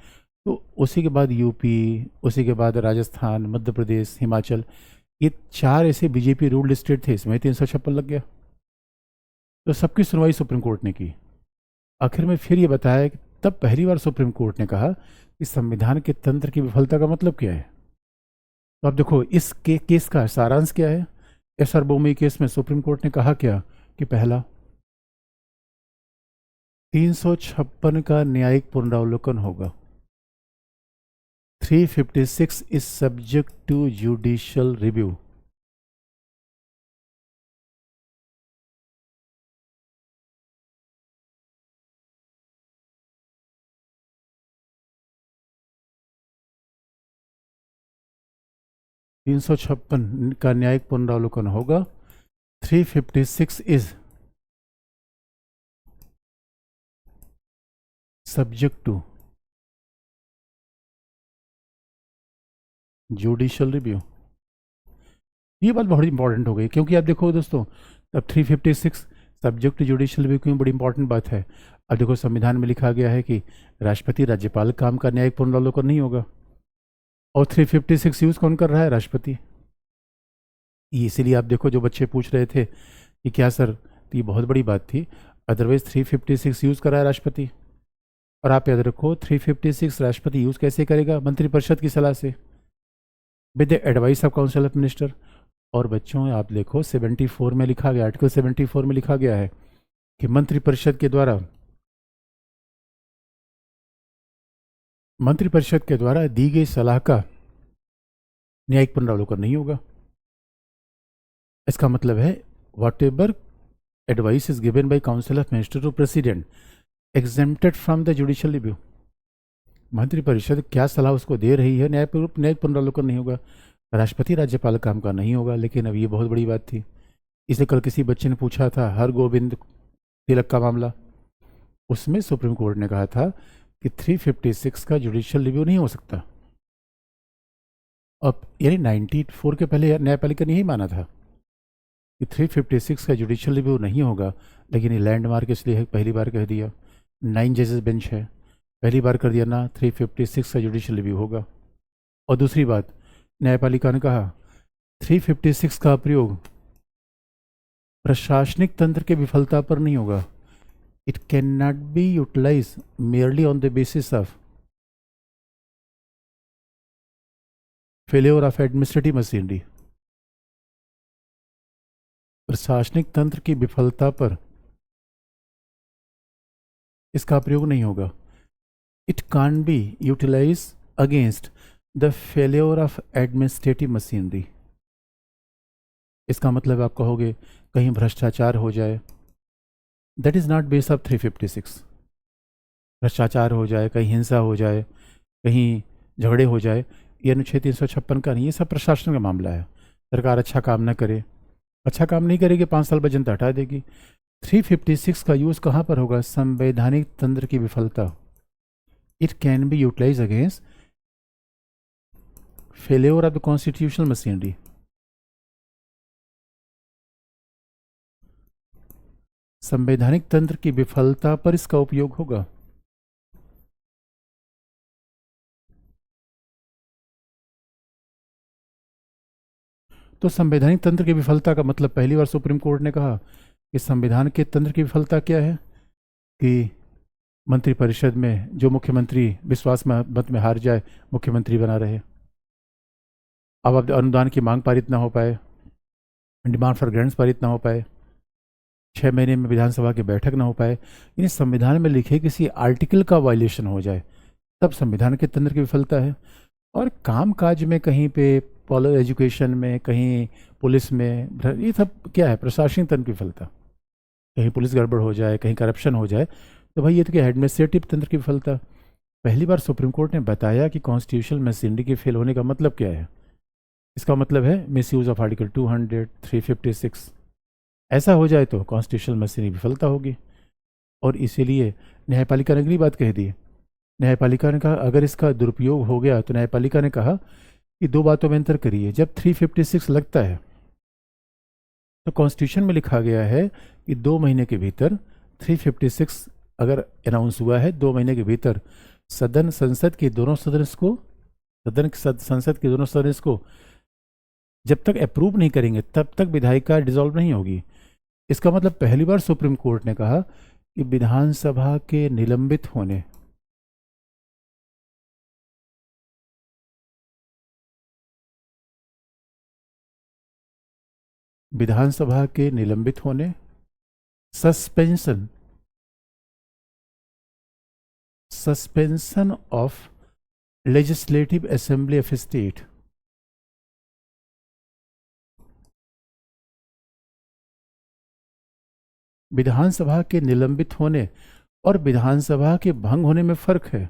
तो उसी के बाद यूपी, उसी के बाद राजस्थान, मध्य प्रदेश, हिमाचल, ये 4 ऐसे बीजेपी रूल्ड स्टेट थे, इसमें 356 लग गया। तो सबकी सुनवाई सुप्रीम कोर्ट ने की। आखिर में फिर ये बताया कि तब पहली बार सुप्रीम कोर्ट ने कहा कि संविधान के तंत्र की विफलता का मतलब क्या है। तो अब देखो इस केस का सारांश क्या है। एसआर बोमई केस में सुप्रीम कोर्ट ने कहा क्या कि पहला, 356 का न्यायिक पुनरावलोकन होगा। 356 is subject to judicial review. तीन सौ छप्पन का न्यायिक पुनरावलोकन होगा। 356 is subject to judicial review. ये बात बहुत इंपॉर्टेंट हो गई, क्योंकि आप देखो दोस्तों, अब 356 सब्जेक्ट टू जुडिशियल रिव्यू क्यों बड़ी इंपॉर्टेंट बात है। अब देखो संविधान में लिखा गया है कि राष्ट्रपति राज्यपाल काम का न्यायिक पुनरावलोकन नहीं होगा, और 356 यूज कौन कर रहा है? राष्ट्रपति। इसीलिए आप देखो जो बच्चे पूछ रहे थे कि क्या सर, तो ये बहुत बड़ी बात थी, अदरवाइज 356 यूज कर रहा है राष्ट्रपति। और आप याद रखो 356 राष्ट्रपति यूज कैसे करेगा? मंत्रिपरिषद की सलाह से, with the advice of council of minister. और बच्चों आप देखो 74 में लिखा गया, आर्टिकल 74 में लिखा गया है कि मंत्रिपरिषद के द्वारा दी गई सलाह का न्यायिक पुनरावलोकन नहीं होगा। इसका मतलब है whatever advice is given by council of minister to president exempted from the judicial review. मंत्रिपरिषद क्या सलाह उसको दे रही है, न्यायिक पुनरावलोकन नहीं होगा, राष्ट्रपति राज्यपाल काम का नहीं होगा। लेकिन अब ये बहुत बड़ी बात थी। इसे कल किसी बच्चे ने पूछा था, हर गोविंद तिलक का मामला, उसमें सुप्रीम कोर्ट ने कहा था कि 356 का जुडिशियल रिव्यू नहीं हो सकता। अब यानी 94 के पहले न्यायपालिका ने यही माना था कि 356 का जुडिशियल रिव्यू नहीं होगा, लेकिन ये लैंडमार्क इसलिए पहली बार कह दिया। 9 जजेस बेंच है, पहली बार कर दिया ना 356 का जुडिशियल रिव्यू होगा। और दूसरी बात, न्यायपालिका ने कहा 356 का प्रयोग प्रशासनिक तंत्र की विफलता पर नहीं होगा। It can not be utilize merely on the basis of failure of administrative machinery. प्रशासनिक तंत्र की विफलता पर इसका प्रयोग नहीं होगा। It can be utilize against the failure of administrative machinery. इसका मतलब आप कहोगे कहीं भ्रष्टाचार हो जाए, that is not base of 356। भ्रष्टाचार हो जाए, कहीं हिंसा हो जाए, कहीं झगड़े हो जाए, ये अनुच्छेद 356 का नहीं, ये सब प्रशासन का मामला है। सरकार अच्छा काम ना करे, अच्छा काम नहीं करेगी 5 साल बाद जनता हटा देगी। 356 का यूज़ कहाँ पर होगा? संवैधानिक तंत्र की विफलता। It can be utilize against failure of the constitutional machinery. संवैधानिक तंत्र की विफलता पर इसका उपयोग होगा। तो संवैधानिक तंत्र की विफलता का मतलब पहली बार सुप्रीम कोर्ट ने कहा कि संविधान के तंत्र की विफलता क्या है कि मंत्रिपरिषद में जो मुख्यमंत्री विश्वास मत में हार जाए मुख्यमंत्री बना रहे। अब अनुदान की मांग पारित ना हो पाए, डिमांड फॉर ग्रांट्स पारित ना हो पाए, 6 महीने में विधानसभा की बैठक ना हो पाए, यानी संविधान में लिखे किसी आर्टिकल का वायलेशन हो जाए, तब संविधान के तंत्र की विफलता है। और काम काज में कहीं पे एजुकेशन में, कहीं पुलिस में, ये सब क्या है? प्रशासनिक तंत्र की विफलता। कहीं पुलिस गड़बड़ हो जाए, कहीं करप्शन हो जाए, तो भाई ये तो क्या, एडमिनिस्ट्रेटिव तंत्र की विफलता। पहली बार सुप्रीम कोर्ट ने बताया कि कॉन्स्टिट्यूशनल मशीनरी के फेल होने का मतलब क्या है। इसका मतलब है मिसयूज ऑफ आर्टिकल 200, 356। ऐसा हो जाए तो कॉन्स्टिट्यूशनल मशीनरी विफलता होगी। और इसीलिए न्यायपालिका ने अगली बात कह दी। न्यायपालिका ने कहा अगर इसका दुरुपयोग हो गया तो न्यायपालिका ने कहा कि 2 बातों में अंतर करिए। जब 356 लगता है तो कॉन्स्टिट्यूशन में लिखा गया है कि 2 महीने के भीतर 356 अगर अनाउंस हुआ है, 2 महीने के भीतर संसद के दोनों सदस्य को जब तक अप्रूव नहीं करेंगे तब तक विधायिका डिसॉल्व नहीं होगी। इसका मतलब पहली बार सुप्रीम कोर्ट ने कहा कि विधानसभा के निलंबित होने suspension of legislative assembly of state. विधानसभा के निलंबित होने और विधानसभा के भंग होने में फर्क है।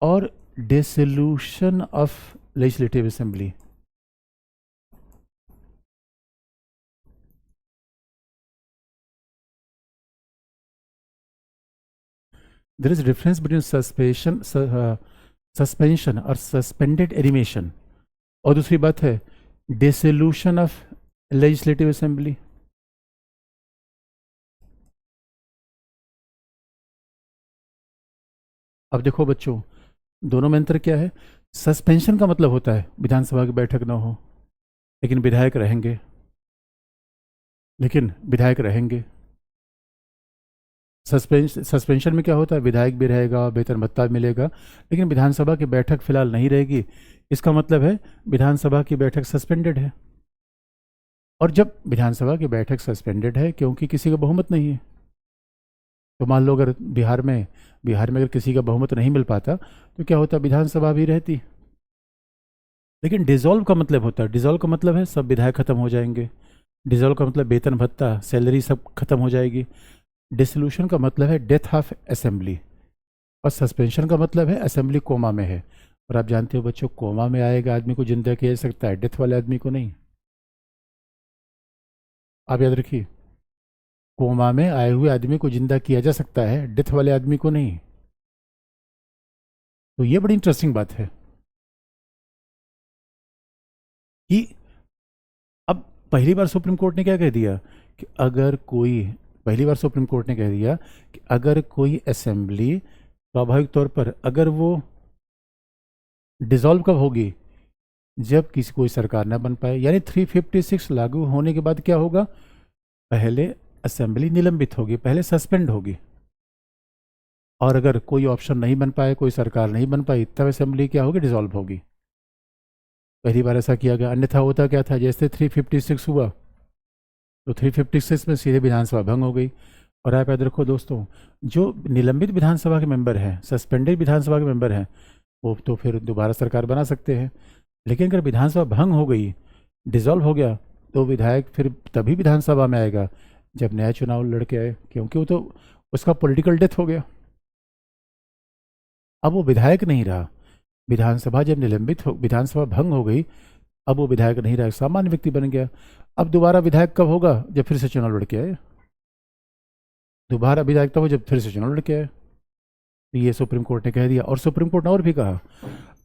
और dissolution of legislative assembly, there is difference between suspension और सस्पेंडेड एनिमेशन, और दूसरी बात है डिसोल्यूशन ऑफ लेजिस्लेटिव असेंबली। अब देखो बच्चों, दोनों में अंतर क्या है? सस्पेंशन का मतलब होता है विधानसभा की बैठक ना हो, लेकिन विधायक रहेंगे। सस्पेंशन में क्या होता है? विधायक भी रहेगा, वेतन भत्ता मिलेगा, लेकिन विधानसभा की बैठक फिलहाल नहीं रहेगी। इसका मतलब है विधानसभा की बैठक सस्पेंडेड है। और जब विधानसभा की बैठक सस्पेंडेड है क्योंकि किसी का बहुमत नहीं है, तो मान लो अगर बिहार में अगर किसी का बहुमत नहीं मिल पाता तो क्या होता? विधानसभा भी रहती। लेकिन डिसॉल्व का मतलब होता है, डिसॉल्व का मतलब है सब विधायक खत्म हो जाएंगे। डिसॉल्व का मतलब वेतन भत्ता सैलरी सब खत्म हो जाएगी। डिसोल्यूशन का मतलब है डेथ ऑफ असेंबली। और सस्पेंशन का मतलब है असेंबली कोमा में है। और आप जानते हो बच्चों, कोमा में आएगा आदमी को जिंदा किया जा सकता है, डेथ वाले आदमी को नहीं। आप याद रखिए, कोमा में आए हुए आदमी को जिंदा किया जा सकता है, डेथ वाले आदमी को नहीं। तो ये बड़ी इंटरेस्टिंग बात है कि अब पहली बार सुप्रीम कोर्ट ने क्या कह दिया कि अगर कोई, पहली बार सुप्रीम कोर्ट ने कह दिया कि अगर कोई असेंबली स्वाभाविक तौर पर अगर वो डिसॉल्व कब होगी, जब किसी कोई सरकार ना बन पाए। यानी 356 लागू होने के बाद क्या होगा, पहले असेंबली निलंबित होगी, पहले सस्पेंड होगी। और अगर कोई ऑप्शन नहीं बन पाए, कोई सरकार नहीं बन पाई, तब असेंबली क्या होगी, डिसॉल्व होगी। पहली बार ऐसा किया गया। अन्यथा होता क्या था, जैसे 356 हुआ तो 356 में सीधे विधानसभा भंग हो गई। और आप याद रखो दोस्तों, जो निलंबित विधानसभा के मेंबर हैं, सस्पेंडेड विधानसभा के मेंबर हैं, वो तो फिर दोबारा सरकार बना सकते हैं। लेकिन अगर विधानसभा भंग हो गई, डिसॉल्व हो गया, तो विधायक फिर तभी विधानसभा में आएगा जब नया चुनाव लड़के आए, क्योंकि वो तो उसका पॉलिटिकल डेथ हो गया। अब वो विधायक नहीं रहा। विधानसभा जब निलंबित हो, विधानसभा भंग हो गई, अब वो विधायक नहीं रहा, सामान्य व्यक्ति बन गया। अब दोबारा विधायक कब होगा, जब फिर से चुनाव लड़के आए। दोबारा विधायक तब हो जब फिर से चुनाव लड़के आए। तो ये सुप्रीम कोर्ट ने कह दिया। और सुप्रीम कोर्ट ने और भी कहा,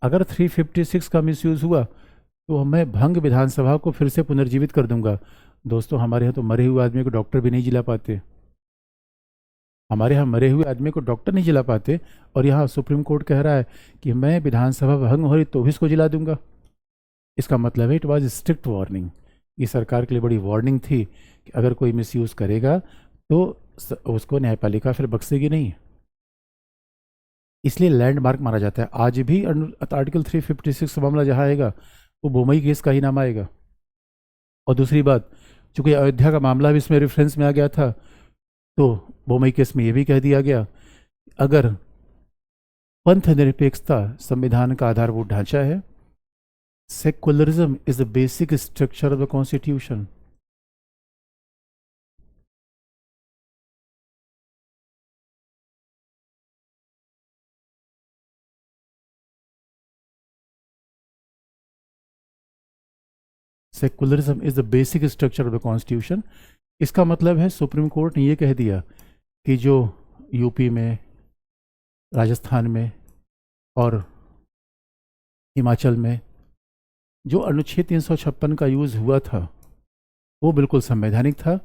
अगर 356 का मिसयूज हुआ तो मैं भंग विधानसभा को फिर से पुनर्जीवित कर दूंगा। दोस्तों, हमारे यहाँ तो मरे हुए आदमी को डॉक्टर भी नहीं जिला पाते। हमारे यहाँ मरे हुए आदमी को डॉक्टर नहीं जिला पाते, और यहाँ सुप्रीम कोर्ट कह रहा है कि मैं विधानसभा भंग हो रही तो भी इसको जिला दूंगा। इसका मतलब है इट वॉज स्ट्रिक्ट वार्निंग। ये सरकार के लिए बड़ी वार्निंग थी कि अगर कोई मिसयूज करेगा तो उसको न्यायपालिका फिर बख्शेगी नहीं। इसलिए लैंडमार्क माना जाता है। आज भी आर्टिकल 356 मामला जहाँ आएगा वो बोमई केस का ही नाम आएगा। और दूसरी बात, चूंकि अयोध्या का मामला भी इसमें रेफरेंस में आ गया था, तो बोमई केस में ये भी कह दिया गया, अगर पंथ निरपेक्षता संविधान का आधारभूत ढांचा है, secularism is the basic structure of the constitution. Secularism is the basic structure of the constitution. इसका मतलब है सुप्रीम कोर्ट ने ये कह दिया कि जो यूपी में, राजस्थान में और हिमाचल में जो अनुच्छेद 356 का यूज़ हुआ था वो बिल्कुल संवैधानिक था,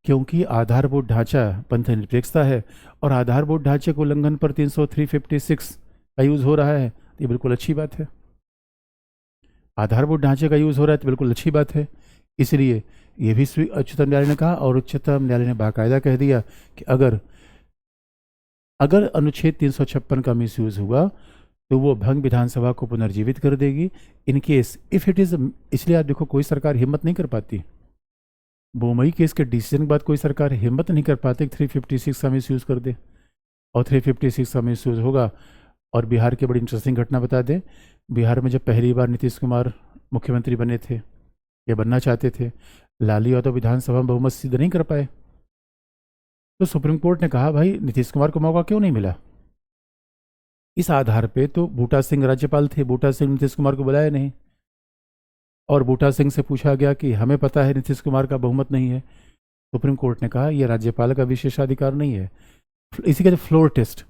क्योंकि आधारभूत ढांचा पंथ निरपेक्षता है और आधारभूत ढांचे को उल्लंघन पर 356 का यूज़ हो रहा है, तो ये बिल्कुल अच्छी बात है। आधारभूत ढांचे का यूज़ हो रहा है तो बिल्कुल अच्छी बात है। इसलिए ये भी उच्चतम न्यायालय ने कहा, और उच्चतम न्यायालय ने बाकायदा कह दिया कि अगर अगर अनुच्छेद 356 का मिसयूज हुआ तो वो भंग विधानसभा को पुनर्जीवित कर देगी in case if it is. इसलिए आप देखो, कोई सरकार हिम्मत नहीं कर पाती, बोमई केस के डिसीजन के बाद कोई सरकार हिम्मत नहीं कर पाती 356 का मिसयूज कर दे। और 356 का मिसयूज होगा। और बिहार की बड़ी इंटरेस्टिंग घटना बता दें, बिहार में जब पहली बार नीतीश कुमार मुख्यमंत्री बने थे या बनना चाहते थे, लालू यादव विधानसभा में बहुमत सिद्ध नहीं कर पाए। तो सुप्रीम कोर्ट ने कहा, भाई नीतीश कुमार को मौका क्यों नहीं मिला। इस आधार पे तो बूटा सिंह राज्यपाल थे, बूटा सिंह नीतीश कुमार को बुलाया नहीं। और बूटा सिंह से पूछा गया कि हमें पता है नीतीश कुमार का बहुमत नहीं है। सुप्रीम कोर्ट ने कहा यह राज्यपाल का विशेषाधिकार नहीं है। इसी का floor test,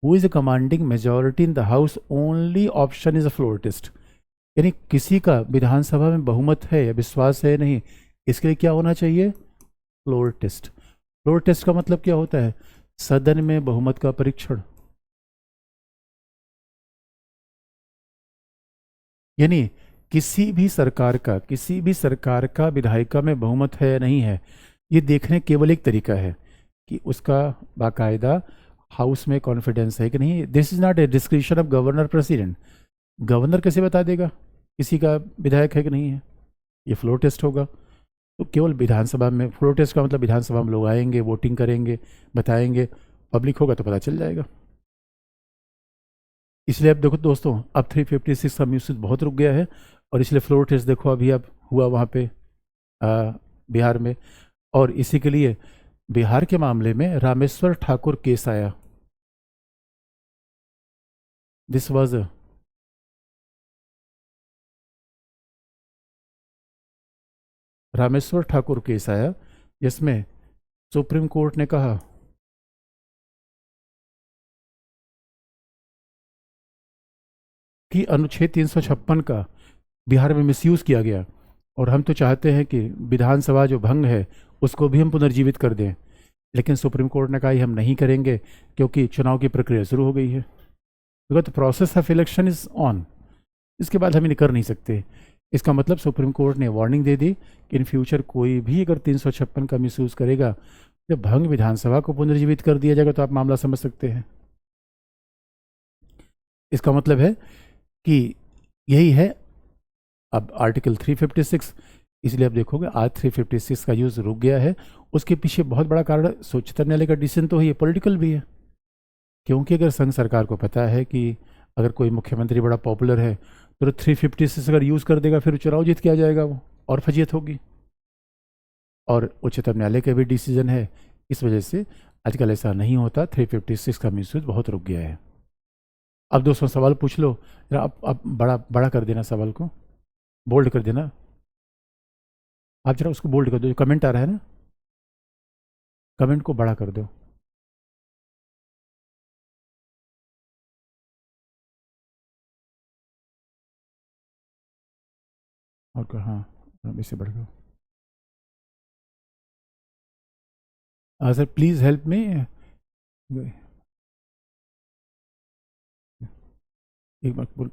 who is a commanding majority in the house, only option is a floor test. यानी किसी का विधानसभा में बहुमत है या विश्वास है नहीं, इसके लिए क्या होना चाहिए, फ्लोर टेस्ट। फ्लोर टेस्ट का मतलब क्या होता है, सदन में बहुमत का परीक्षण। यानी किसी भी सरकार का विधायिका में बहुमत है या नहीं है, ये देखने केवल एक तरीका है कि उसका बाकायदा हाउस में कॉन्फिडेंस है कि नहीं। This is not a description of governor president. Governor कैसे बता देगा किसी का विधायक है कि नहीं है, ये फ्लोर टेस्ट होगा। तो केवल विधानसभा में, फ्लोर टेस्ट का मतलब विधानसभा में लोग आएंगे, वोटिंग करेंगे, बताएंगे, पब्लिक होगा तो पता चल जाएगा। इसलिए अब देखो दोस्तों, अब 356 का मिसयूज बहुत रुक गया है। और इसलिए फ्लोर टेस्ट देखो अभी अब हुआ वहाँ पे बिहार में। और इसी के लिए बिहार के मामले में रामेश्वर ठाकुर केस आया। This was Rameshwar Thakur case आया, जिसमें सुप्रीम कोर्ट ने कहा कि अनुच्छेद 356 का बिहार में मिसयूज़ किया गया, और हम तो चाहते हैं कि विधानसभा जो भंग है उसको भी हम पुनर्जीवित कर दें, लेकिन सुप्रीम कोर्ट ने कहा ये हम नहीं करेंगे क्योंकि चुनाव की प्रक्रिया शुरू हो गई है, because the process of election is on. इसके बाद हम इन्हें कर नहीं सकते। इसका मतलब सुप्रीम कोर्ट ने वार्निंग दे दी कि इन फ्यूचर कोई भी अगर 356 का मिसयूज़ करेगा, जब भंग विधानसभा को पुनर्जीवित कर दिया जाएगा तो आप मामला समझ सकते हैं। इसका मतलब है कि यही है अब आर्टिकल 356। इसलिए आप देखोगे आज 356 का यूज़ रुक गया है। उसके पीछे बहुत बड़ा कारण उच्चतम न्यायालय का डिसीजन तो है, ये पॉलिटिकल भी है, क्योंकि अगर संघ सरकार को पता है कि अगर कोई मुख्यमंत्री बड़ा पॉपुलर है तो 356 अगर यूज़ कर देगा फिर चुनाव जीत के आ जाएगा वो, और फजीयत होगी। और उच्चतम न्यायालय का भी डिसीजन है, इस वजह से आजकल ऐसा नहीं होता। 356 का मिसयूज बहुत रुक गया है। अब दोस्तों सवाल पूछ लो जरा, आप बड़ा बड़ा कर देना सवाल को, बोल्ड कर देना। आप जरा उसको बोल्ड कर दो, जो कमेंट आ रहा है ना, कमेंट को बड़ा कर दो। और हाँ इससे बढ़ गया। Sir please help me. एक बार बोल,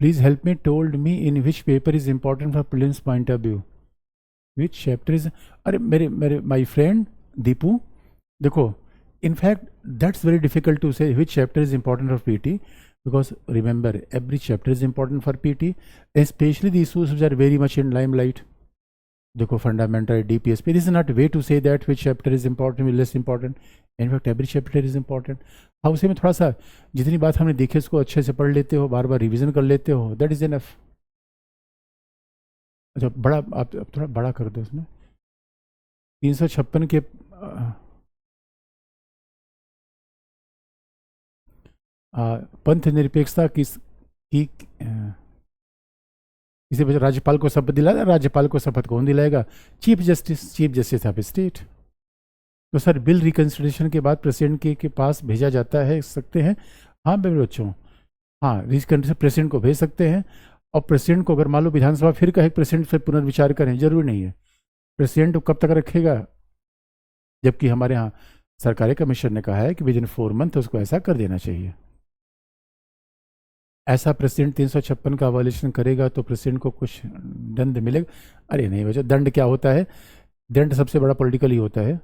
please help me, told me in which paper is important for prelims point of view, which chapter is. अरे मेरे मेरे माई फ्रेंड दीपू, देखो in fact that's very difficult to say which chapter is important for PT, because remember every chapter is important for PT, especially the issues which are very much in limelight. देखो fundamental DPSP, this is not way to say that which chapter is important or less important. In fact every chapter is important. हाँ उसे में थोड़ा सा जितनी बात हमने देखी उसको अच्छे से पढ़ लेते हो, बार बार रिवीजन कर लेते हो, दैट इज एनफ। अच्छा बड़ा आप थोड़ा बड़ा कर दो उसमें 356 के पंथ निरपेक्षता की इसे बचा राज्यपाल को शपथ दिलाया। राज्यपाल को शपथ कौन दिलाएगा? Chief justice of state. तो सर बिल रिकंसिडरेशन के बाद प्रेसिडेंट के पास भेजा जाता है सकते हैं। हाँ मेरे बच्चों, हाँ रिकंसिडरेशन प्रेसिडेंट को भेज सकते हैं, और प्रेसिडेंट को अगर मान लो विधानसभा फिर कहे प्रेसिडेंट फिर पुनर्विचार करें, जरूरी नहीं है। प्रेसिडेंट कब तक रखेगा, जबकि हमारे यहाँ सरकारी कमीशन ने कहा है कि विद इन 4 मंथ उसको ऐसा कर देना चाहिए। ऐसा प्रेसिडेंट 356 का वायलेशन करेगा तो प्रेसिडेंट को कुछ दंड मिलेगा? अरे नहीं बच्चा, दंड क्या होता है? दंड सबसे बड़ा पॉलिटिकल ही होता है।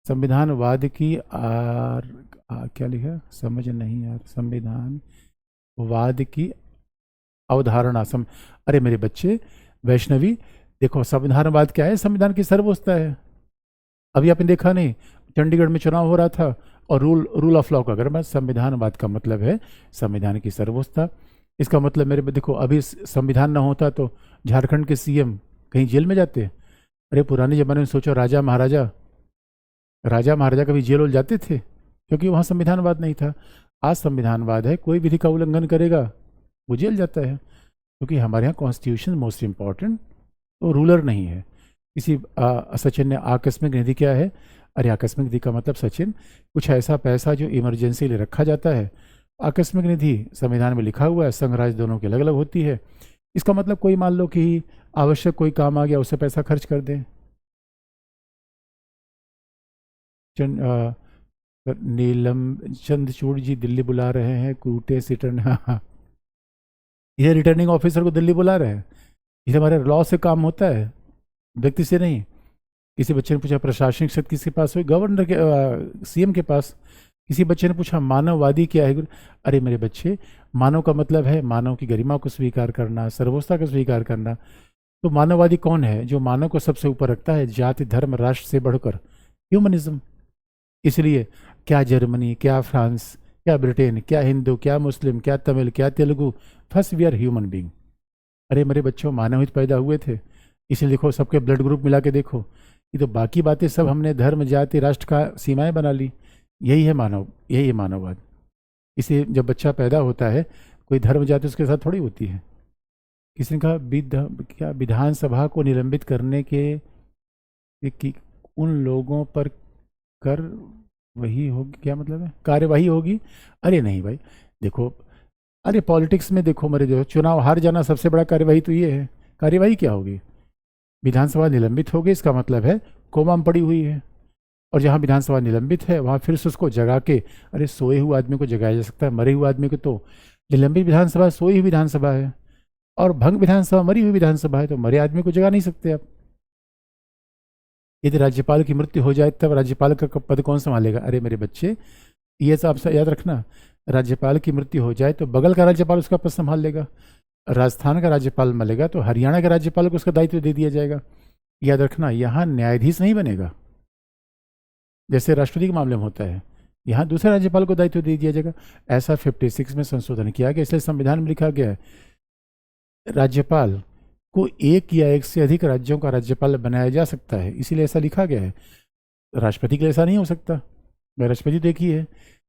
संविधानवाद की क्या लिखा, समझ नहीं यार। संविधानवाद की अवधारणा अरे मेरे बच्चे वैष्णवी, देखो संविधानवाद क्या है? संविधान की सर्वोच्चता है। अभी आपने देखा नहीं, चंडीगढ़ में चुनाव हो रहा था और रूल ऑफ लॉ का अगर मैं, संविधानवाद का मतलब है संविधान की सर्वोच्चता। इसका मतलब मेरे देखो अभी संविधान ना होता तो झारखंड के सीएम कहीं जेल में जाते। अरे पुराने ज़माने में सोचो, राजा महाराजा कभी जेल उल जाते थे, क्योंकि वहाँ संविधानवाद नहीं था। आज संविधानवाद है, कोई विधि का उल्लंघन करेगा वो जेल जाता है, क्योंकि हमारे यहाँ कॉन्स्टिट्यूशन मोस्ट इम्पॉर्टेंट, तो रूलर नहीं है। किसी सचिन ने आकस्मिक निधि क्या है? अरे आकस्मिक निधि का मतलब सचिन कुछ ऐसा पैसा जो इमरजेंसी लिए रखा जाता है। आकस्मिक निधि संविधान में लिखा हुआ है, संघ राज्य दोनों की अलग अलग होती है। इसका मतलब कोई मान लो कि आवश्यक कोई काम आ गया, उससे पैसा खर्च कर दें। नीलम चंद्रचूड़ जी दिल्ली बुला रहे हैं, कूटे सिटन ये रिटर्निंग ऑफिसर को दिल्ली बुला रहे हैं। ये हमारे लॉ से काम होता है, व्यक्ति से नहीं। किसी बच्चे ने पूछा प्रशासनिक शक्ति किसके पास हुई? गवर्नर के सीएम के पास। किसी बच्चे ने पूछा मानववादी क्या है? अरे मेरे बच्चे, मानव का मतलब है मानव की गरिमा को स्वीकार करना, सर्वोच्चता को स्वीकार करना। तो मानववादी कौन है? जो मानव को सबसे ऊपर रखता है, जाति धर्म राष्ट्र से बढ़कर, ह्यूमनिज्म। इसलिए क्या जर्मनी, क्या फ्रांस, क्या ब्रिटेन, क्या हिंदू, क्या मुस्लिम, क्या तमिल, क्या Telugu, first we are human being. अरे मेरे बच्चों, मानव हित पैदा हुए थे, इसलिए देखो सबके ब्लड ग्रुप मिला के देखो। ये तो बाकी बातें सब हमने धर्म, जाति, राष्ट्र का सीमाएं बना ली। यही है मानव, यही है मानववाद। इसे जब बच्चा पैदा होता है, कोई धर्म जाति उसके साथ थोड़ी होती है। किसी ने कहा क्या विधानसभा को निलंबित करने के कि उन लोगों पर कर वही होगी, क्या मतलब है, कार्यवाही होगी? अरे नहीं भाई, देखो, अरे पॉलिटिक्स में देखो, मेरे जो चुनाव हार जाना सबसे बड़ा कार्यवाही तो ये है। कार्यवाही क्या होगी? विधानसभा निलंबित होगी, इसका मतलब है कोमा में पड़ी हुई है। और जहाँ विधानसभा निलंबित है वहाँ फिर से उसको जगा के, अरे सोए हुए आदमी को जगाया जा सकता है, मरे हुए आदमी को तो। निलंबित विधानसभा सोई हुई विधानसभा है, और भंग विधानसभा मरी हुई विधानसभा है, तो मरे आदमी को जगा नहीं सकते आप। यदि राज्यपाल की मृत्यु हो जाए तब राज्यपाल का पद कौन संभालेगा? अरे मेरे बच्चे, ये सब आप याद रखना, राज्यपाल की मृत्यु हो जाए तो बगल का राज्यपाल उसका पद संभाल लेगा। राजस्थान का राज्यपाल मरेगा तो हरियाणा के राज्यपाल को उसका दायित्व दे दिया जाएगा। याद रखना, यहाँ न्यायाधीश नहीं बनेगा जैसे राष्ट्रपति के मामले में होता है, यहाँ दूसरे राज्यपाल को दायित्व दे दिया जाएगा। ऐसा 56 में संशोधन किया गया, इसलिए संविधान में लिखा गया है राज्यपाल को एक या एक से अधिक राज्यों का राज्यपाल बनाया जा सकता है, इसीलिए ऐसा लिखा गया है। राष्ट्रपति के लिए ऐसा नहीं हो सकता। राष्ट्रपति तो एक ही है,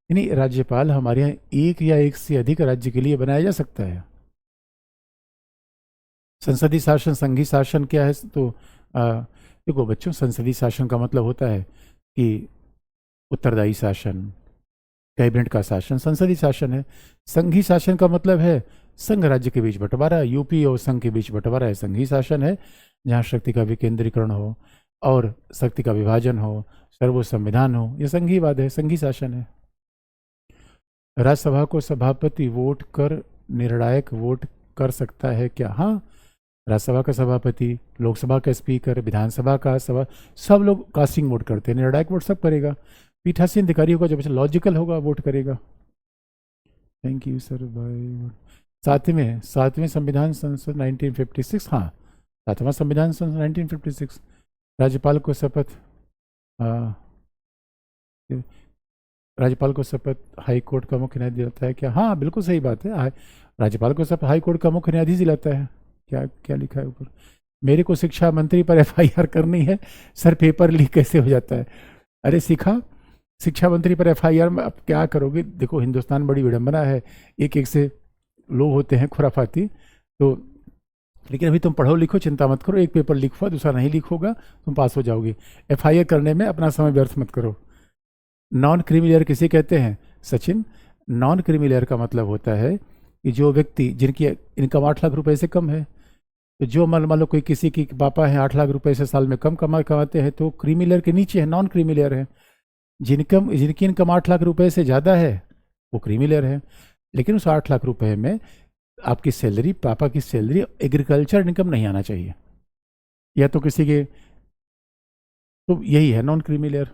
यानी राज्यपाल हमारे यहाँ एक या एक से अधिक राज्य के लिए बनाया जा सकता है। संसदीय शासन, संघीय शासन क्या है? तो देखो बच्चों, संसदीय शासन का मतलब होता है कि उत्तरदायी शासन, कैबिनेट का शासन संसदीय शासन है। संघीय शासन का मतलब है संघ राज्य के बीच बंटवारा, यूपी और संघ के बीच बंटवारा है संघीय शासन है, जहाँ शक्ति का विकेंद्रीकरण हो और शक्ति का विभाजन हो, सर्वोच्च संविधान हो, यह संघीयवाद है, संघीय शासन है। राज्यसभा को सभापति वोट कर निर्णायक वोट कर सकता है क्या? हाँ, राज्यसभा का सभापति, लोकसभा का स्पीकर, विधानसभा का सभा, सब लोग कास्टिंग वोट करते हैं, निर्णायक वोट सब करेगा। पीठासीन अधिकारी होगा, जब लॉजिकल होगा वोट करेगा। Thank you sir, bye. सातवें संविधान संसद 1956, हाँ, सातवां संविधान संसद 1956। राज्यपाल को शपथ, राज्यपाल को शपथ हाई कोर्ट का मुख्य न्यायाधीश दिलाता है क्या? हाँ बिल्कुल सही बात है, राज्यपाल को शपथ हाई कोर्ट का मुख्य न्यायाधीश दिलाता है। क्या क्या लिखा है ऊपर? मेरे को शिक्षा मंत्री पर एफआईआर करनी है सर, पेपर लीक कैसे हो जाता है? अरे शिक्षा मंत्री पर एफआईआर में अब क्या करोगे? देखो हिंदुस्तान बड़ी विडंबना है, एक एक से लोग होते हैं खुराफाती, तो लेकिन अभी तुम पढ़ो लिखो, चिंता मत करो, एक पेपर लीक हुआ दूसरा नहीं लीक होगा, तुम पास हो जाओगे। एफआईआर करने में अपना समय व्यर्थ मत करो। नॉन क्रीमी लेयर किसे कहते हैं सचिन? नॉन क्रीमी लेयर का मतलब होता है कि जो व्यक्ति जिनकी इनकम 8 लाख रुपए से कम है, तो जो मान लो कोई किसी की पापा है 8 लाख रुपए से साल में कम कमाते हैं, तो क्रीमी लेयर के नीचे है, नॉन क्रीमी लेयर है। जिनकी इनकम 8 लाख रुपए से ज़्यादा है वो क्रीमी लेयर है। लेकिन उस 8 लाख रुपए में आपकी सैलरी, पापा की सैलरी, एग्रीकल्चर इनकम नहीं आना चाहिए, या तो किसी के, तो यही है नॉन क्रीमी लेयर।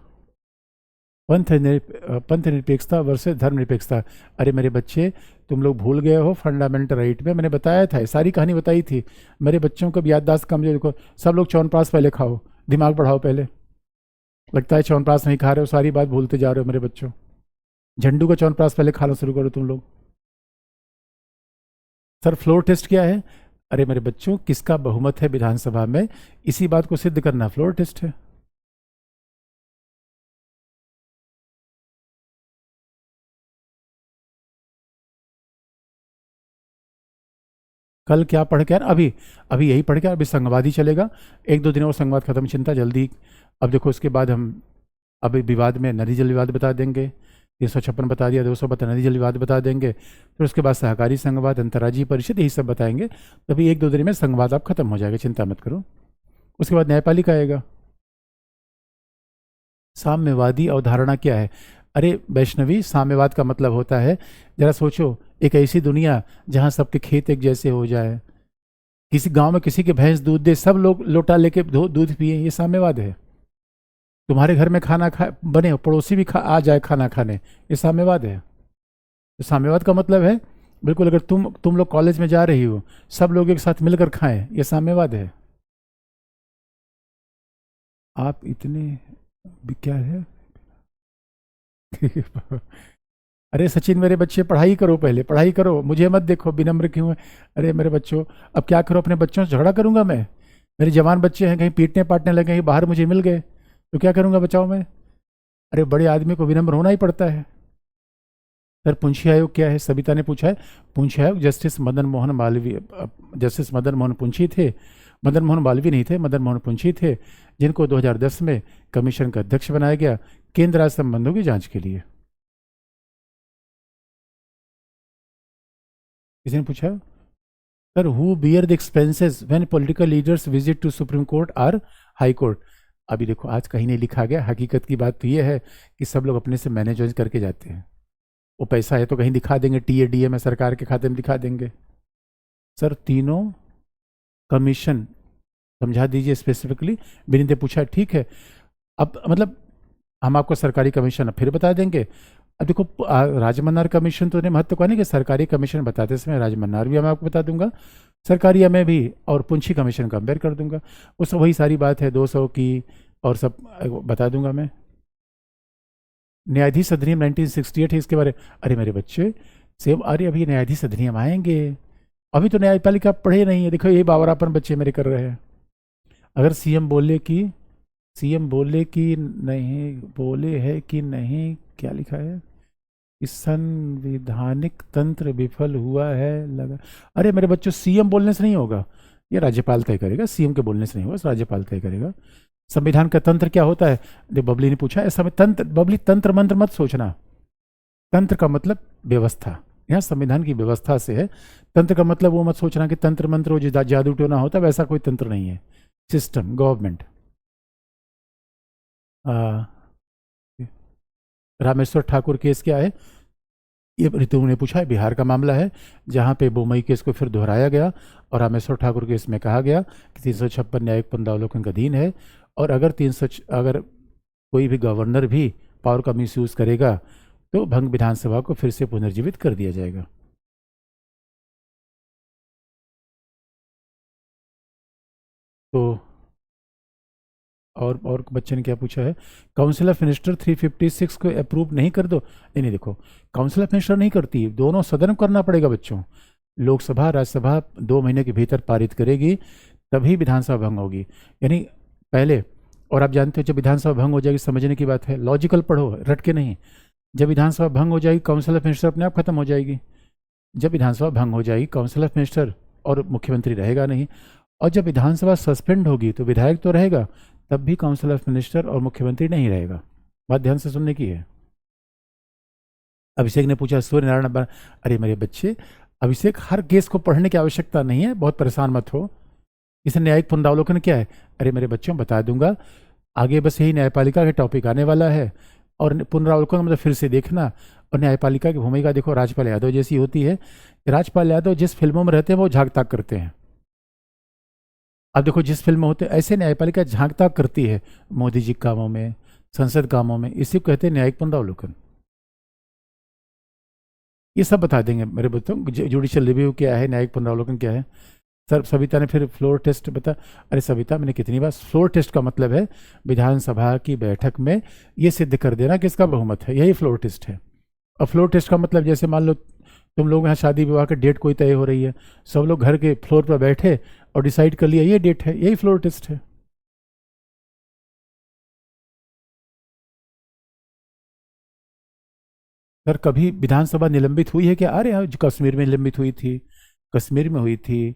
पंथ निरपेक्षता वर्सेस धर्मनिरपेक्षता। अरे मेरे बच्चे, तुम लोग भूल गए हो फंडामेंटल राइट में मैंने बताया था, सारी कहानी बताई थी। मेरे बच्चों को याददाश्त कमजोर, देखो सब लोग च्यवनप्राश पहले खाओ, दिमाग बढ़ाओ पहले। लगता है च्यवनप्राश नहीं खा रहे हो, सारी बात भूलते जा रहे हो मेरे बच्चों। झंडू का च्यवनप्राश पहले खाना शुरू करो तुम लोग। सर फ्लोर टेस्ट क्या है? अरे मेरे बच्चों, किसका बहुमत है विधानसभा में, इसी बात को सिद्ध करना फ्लोर टेस्ट है। कल क्या पढ़ के आए? अभी अभी यही पढ़ के, अभी संघवाद ही चलेगा, 1-2 दिन और संघवाद खत्म, चिंता जल्दी। अब देखो उसके बाद हम अभी विवाद में नदी जल विवाद बता देंगे, 356 बता दिया, 200 बता, नदी जल विवाद बता देंगे, फिर उसके बाद सहकारी संघवाद, अंतर्राज्यीय परिषद, यही सब बताएंगे। तभी 1-2 दिन में संघवाद आप खत्म हो जाएगा, चिंता मत करो। उसके बाद न्यायपालिका आएगा। साम्यवादी अवधारणा क्या है? अरे वैष्णवी, साम्यवाद का मतलब होता है, जरा सोचो, एक ऐसी दुनिया जहाँ सबके खेत एक जैसे हो जाए, किसी गांव में किसी के भैंस दूध दे, सब लोग लोटा लेके दूध पिए, ये साम्यवाद है। तुम्हारे घर में खाना खा बने, पड़ोसी भी आ जाए खाना खाने, ये साम्यवाद है। तो साम्यवाद का मतलब है बिल्कुल, अगर तुम लोग कॉलेज में जा रही हो, सब लोग एक साथ मिलकर खाएं, ये साम्यवाद है। आप इतने क्या है अरे सचिन, मेरे बच्चे पढ़ाई करो, पहले पढ़ाई करो, मुझे मत देखो विनम्र क्यों है। अरे मेरे बच्चों, अब क्या करो, अपने बच्चों से झगड़ा करूंगा मैं? मेरे जवान बच्चे हैं, कहीं पीटने पाटने लगे, कहीं बाहर मुझे मिल गए तो क्या करूंगा, बचाओ मैं? अरे बड़े आदमी को विनम्र होना ही पड़ता है। सर पुंछी आयोग क्या है, सविता ने पूछा है। पुंछी आयोग जस्टिस मदन मोहन मालवीय, जस्टिस मदन मोहन पुंछी थे, मदन मोहन मालवीय नहीं थे, मदन मोहन पुंछी थे, जिनको 2010 में कमीशन का अध्यक्ष बनाया गया केंद्र राज्य संबंधों की जांच के लिए। किसी ने पूछा, sir who bear the expenses when political leaders visit to supreme court और हाई कोर्ट? अभी देखो, आज कहीं नहीं लिखा गया, हकीकत की बात तो ये है कि सब लोग अपने से मैनेज करके जाते हैं। वो पैसा है तो कहीं दिखा देंगे, टीएडीए में सरकार के खाते में दिखा देंगे। सर तीनों कमीशन समझा दीजिए स्पेसिफिकली, विनीत ने पूछा। ठीक है, अब मतलब हम आपको सरकारी कमीशन फिर बता देंगे। अब देखो, राजमन्नार कमीशन तो ने महत्व का नहीं कि सरकारी कमीशन बताते समय राजमन्नार भी मैं आपको बता दूंगा, सरकारी में भी, और पुंछी कमीशन कंपेयर कर दूंगा। वो सब वही सारी बात है 200 की, और सब बता दूंगा मैं। न्यायाधीश अधिनियम 1968 है, इसके बारे। अरे मेरे बच्चे, सेम, अरे अभी न्यायाधीश अधिनियम आएंगे, अभी तो न्यायपालिका पढ़े नहीं है। देखो ये बावरापन बच्चे मेरे कर रहे हैं। अगर सीएम बोले कि नहीं, बोले है कि नहीं, क्या लिखा है कि संवैधानिक तंत्र विफल हुआ है लगा। अरे मेरे बच्चों, सीएम बोलने से नहीं होगा, ये राज्यपाल तय करेगा, सीएम के बोलने से नहीं होगा, राज्यपाल तय करेगा। संविधान का तंत्र क्या होता है? बबली ने पूछा, ऐसा में तंत्र, बबली तंत्र मंत्र मत सोचना, तंत्र का मतलब व्यवस्था, यहाँ संविधान की व्यवस्था से है। तंत्र का मतलब वो मत सोचना कि तंत्र मंत्र वो जादू टोना होता, वैसा कोई तंत्र नहीं है, system, government. Rameshwar Thakur case क्या है? ये ऋतु ने पूछा है, बिहार का मामला है, जहाँ पे बोमई केस को फिर दोहराया गया और रामेश्वर ठाकुर केस में कहा गया कि 356 न्यायिक पुनरावलोकन का अधीन है, और अगर अगर कोई भी गवर्नर भी पावर का मिसयूज करेगा तो भंग विधानसभा को फिर से पुनर्जीवित कर दिया जाएगा। तो और बच्चे ने क्या पूछा है? काउंसिल ऑफ मिनिस्टर 356 को अप्रूव नहीं कर दो। नहीं नहीं, देखो, काउंसिल ऑफ मिनिस्टर नहीं करती, दोनों सदन को करना पड़ेगा बच्चों। लोकसभा राज्यसभा 2 महीने के भीतर पारित करेगी, तभी विधानसभा भंग होगी। यानी पहले, और आप जानते हो जब विधानसभा भंग हो जाएगी, समझने की बात है, लॉजिकल पढ़ो, रट के नहीं। जब विधानसभा भंग हो जाएगी, काउंसिल ऑफ मिनिस्टर अपने आप खत्म हो जाएगी। जब विधानसभा भंग हो जाएगी, काउंसिल ऑफ मिनिस्टर और मुख्यमंत्री रहेगा नहीं। और जब विधानसभा सस्पेंड होगी तो विधायक तो रहेगा, तब भी काउंसिल ऑफ मिनिस्टर और मुख्यमंत्री नहीं रहेगा। बात ध्यान से सुनने की है। अभिषेक ने पूछा, सूर्य नारायण अरे मेरे बच्चे, अभिषेक, हर केस को पढ़ने की आवश्यकता नहीं है, बहुत परेशान मत हो। इसे न्यायिक पुनरावलोकन क्या है? अरे मेरे बच्चों, बता दूंगा आगे, बस यही न्यायपालिका का टॉपिक आने वाला है। और पुनरावलोकन मतलब फिर से देखना, और न्यायपालिका की भूमिका देखो राजपाल यादव जैसी होती है। राजपाल यादव जिस फिल्मों में रहते हैं वो झांक ताक करते हैं। अब देखो, जिस फिल्म में होते हैं ऐसे न्यायपालिका झांक ताक करती है, मोदी जी कामों में, संसद कामों में, इसी को कहते हैं न्यायिक पुनरावलोकन। ये सब बता देंगे मेरे बच्चों, जुडिशियल रिव्यू क्या है, न्यायिक पुनरावलोकन क्या है। सर सविता ने फिर फ्लोर टेस्ट बता। अरे सविता, मैंने कितनी बार, फ्लोर टेस्ट का मतलब है विधानसभा की बैठक में ये सिद्ध कर देना कि इसका बहुमत है, यही फ्लोर टेस्ट है। और फ्लोर टेस्ट का मतलब, जैसे मान लो तुम लोग यहाँ शादी विवाह की डेट कोई तय हो रही है, सब लोग घर के फ्लोर पर बैठे और डिसाइड कर लिया ये डेट है, यही फ्लोर टेस्ट है। सर कभी विधानसभा निलंबित हुई है क्या? अरे हाँ, जो कश्मीर में निलंबित हुई थी, कश्मीर में हुई थी।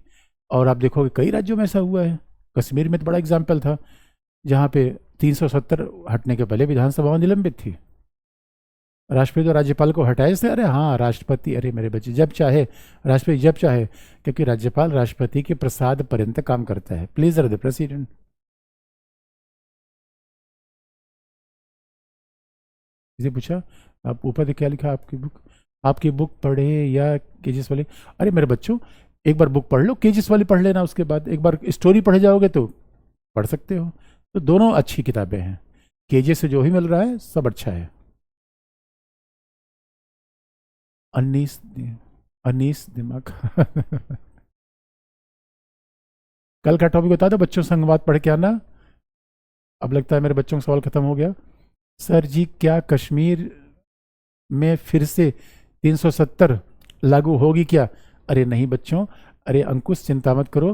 और आप देखोगे कई राज्यों में ऐसा हुआ है। कश्मीर में तो बड़ा एग्जाम्पल था, जहाँ पे 370 हटने के पहले विधानसभा निलंबित थी। राष्ट्रपति तो राज्यपाल को हटाए से, अरे हाँ राष्ट्रपति, अरे मेरे बच्चे, जब चाहे राष्ट्रपति, जब चाहे, क्योंकि राज्यपाल राष्ट्रपति के प्रसाद पर्यंत काम करता है, प्लीजर द प्रेसिडेंट। किसी पूछा, आप ऊपर से क्या लिखा आपकी बुक? आपकी बुक पढ़े या केजिस वाली? अरे मेरे बच्चों, एक बार बुक पढ़ लो, केजिस वाली पढ़ लेना, उसके बाद एक बार स्टोरी पढ़ जाओगे तो पढ़ सकते हो। तो दोनों अच्छी किताबें हैं, केजे से जो ही मिल रहा है सब अच्छा है। अनीस, अनीस दिमाग। कल का टॉपिक बता दो बच्चों, संगवाद पढ़ के आना। अब लगता है मेरे बच्चों का सवाल खत्म हो गया। सर जी, क्या कश्मीर में फिर से 370 लागू होगी क्या? अरे नहीं बच्चों, अरे अंकुश चिंता मत करो,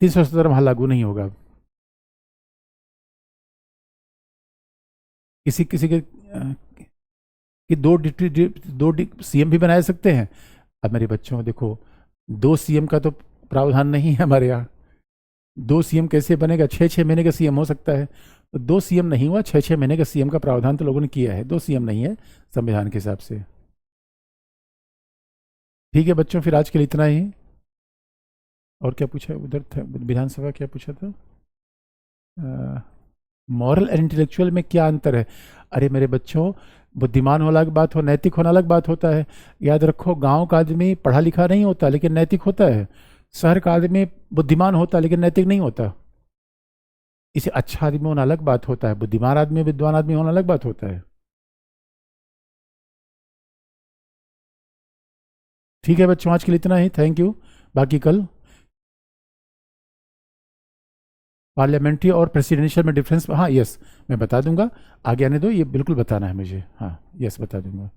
370 वहाँ लागू नहीं होगा। किसी किसी के कि दो सीएम भी बनाए सकते हैं। अब मेरे बच्चों देखो, 2 सीएम का तो प्रावधान नहीं है हमारे यहाँ। 2 सीएम कैसे बनेगा? 6 6 महीने का सीएम हो सकता है, तो 2 सीएम नहीं हुआ, 6 6 महीने का सीएम का प्रावधान तो लोगों ने किया है। 2 सीएम नहीं है संविधान के हिसाब से। ठीक है बच्चों, फिर आज के लिए इतना ही। और क्या पूछा उधर था विधानसभा, क्या पूछा था? मॉरल एंड इंटेलेक्चुअल में क्या अंतर है? अरे मेरे बच्चों, बुद्धिमान होना अलग बात हो, नैतिक होना अलग बात होता है। याद रखो, गांव का आदमी पढ़ा लिखा नहीं होता लेकिन नैतिक होता है, शहर का आदमी बुद्धिमान होता लेकिन नैतिक नहीं होता। इसे अच्छा आदमी होना अलग बात होता है, बुद्धिमान आदमी विद्वान आदमी होना अलग बात होता है। ठीक है बच्चों, आज के लिए इतना ही, थैंक यू। बाकी कल पार्लियामेंट्री और प्रेसिडेंशियल में डिफरेंस, हाँ यस, मैं बता दूंगा। आगे आने दो, ये बिल्कुल बताना है मुझे, हाँ यस बता दूंगा।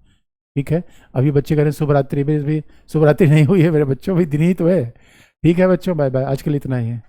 ठीक है, अभी बच्चे कह रहे हैं शुभ रात्रि, भी शुभ रात्रि नहीं हुई है मेरे बच्चों, भी दिन ही तो है। ठीक है बच्चों, बाय बाय, आज के लिए इतना ही है।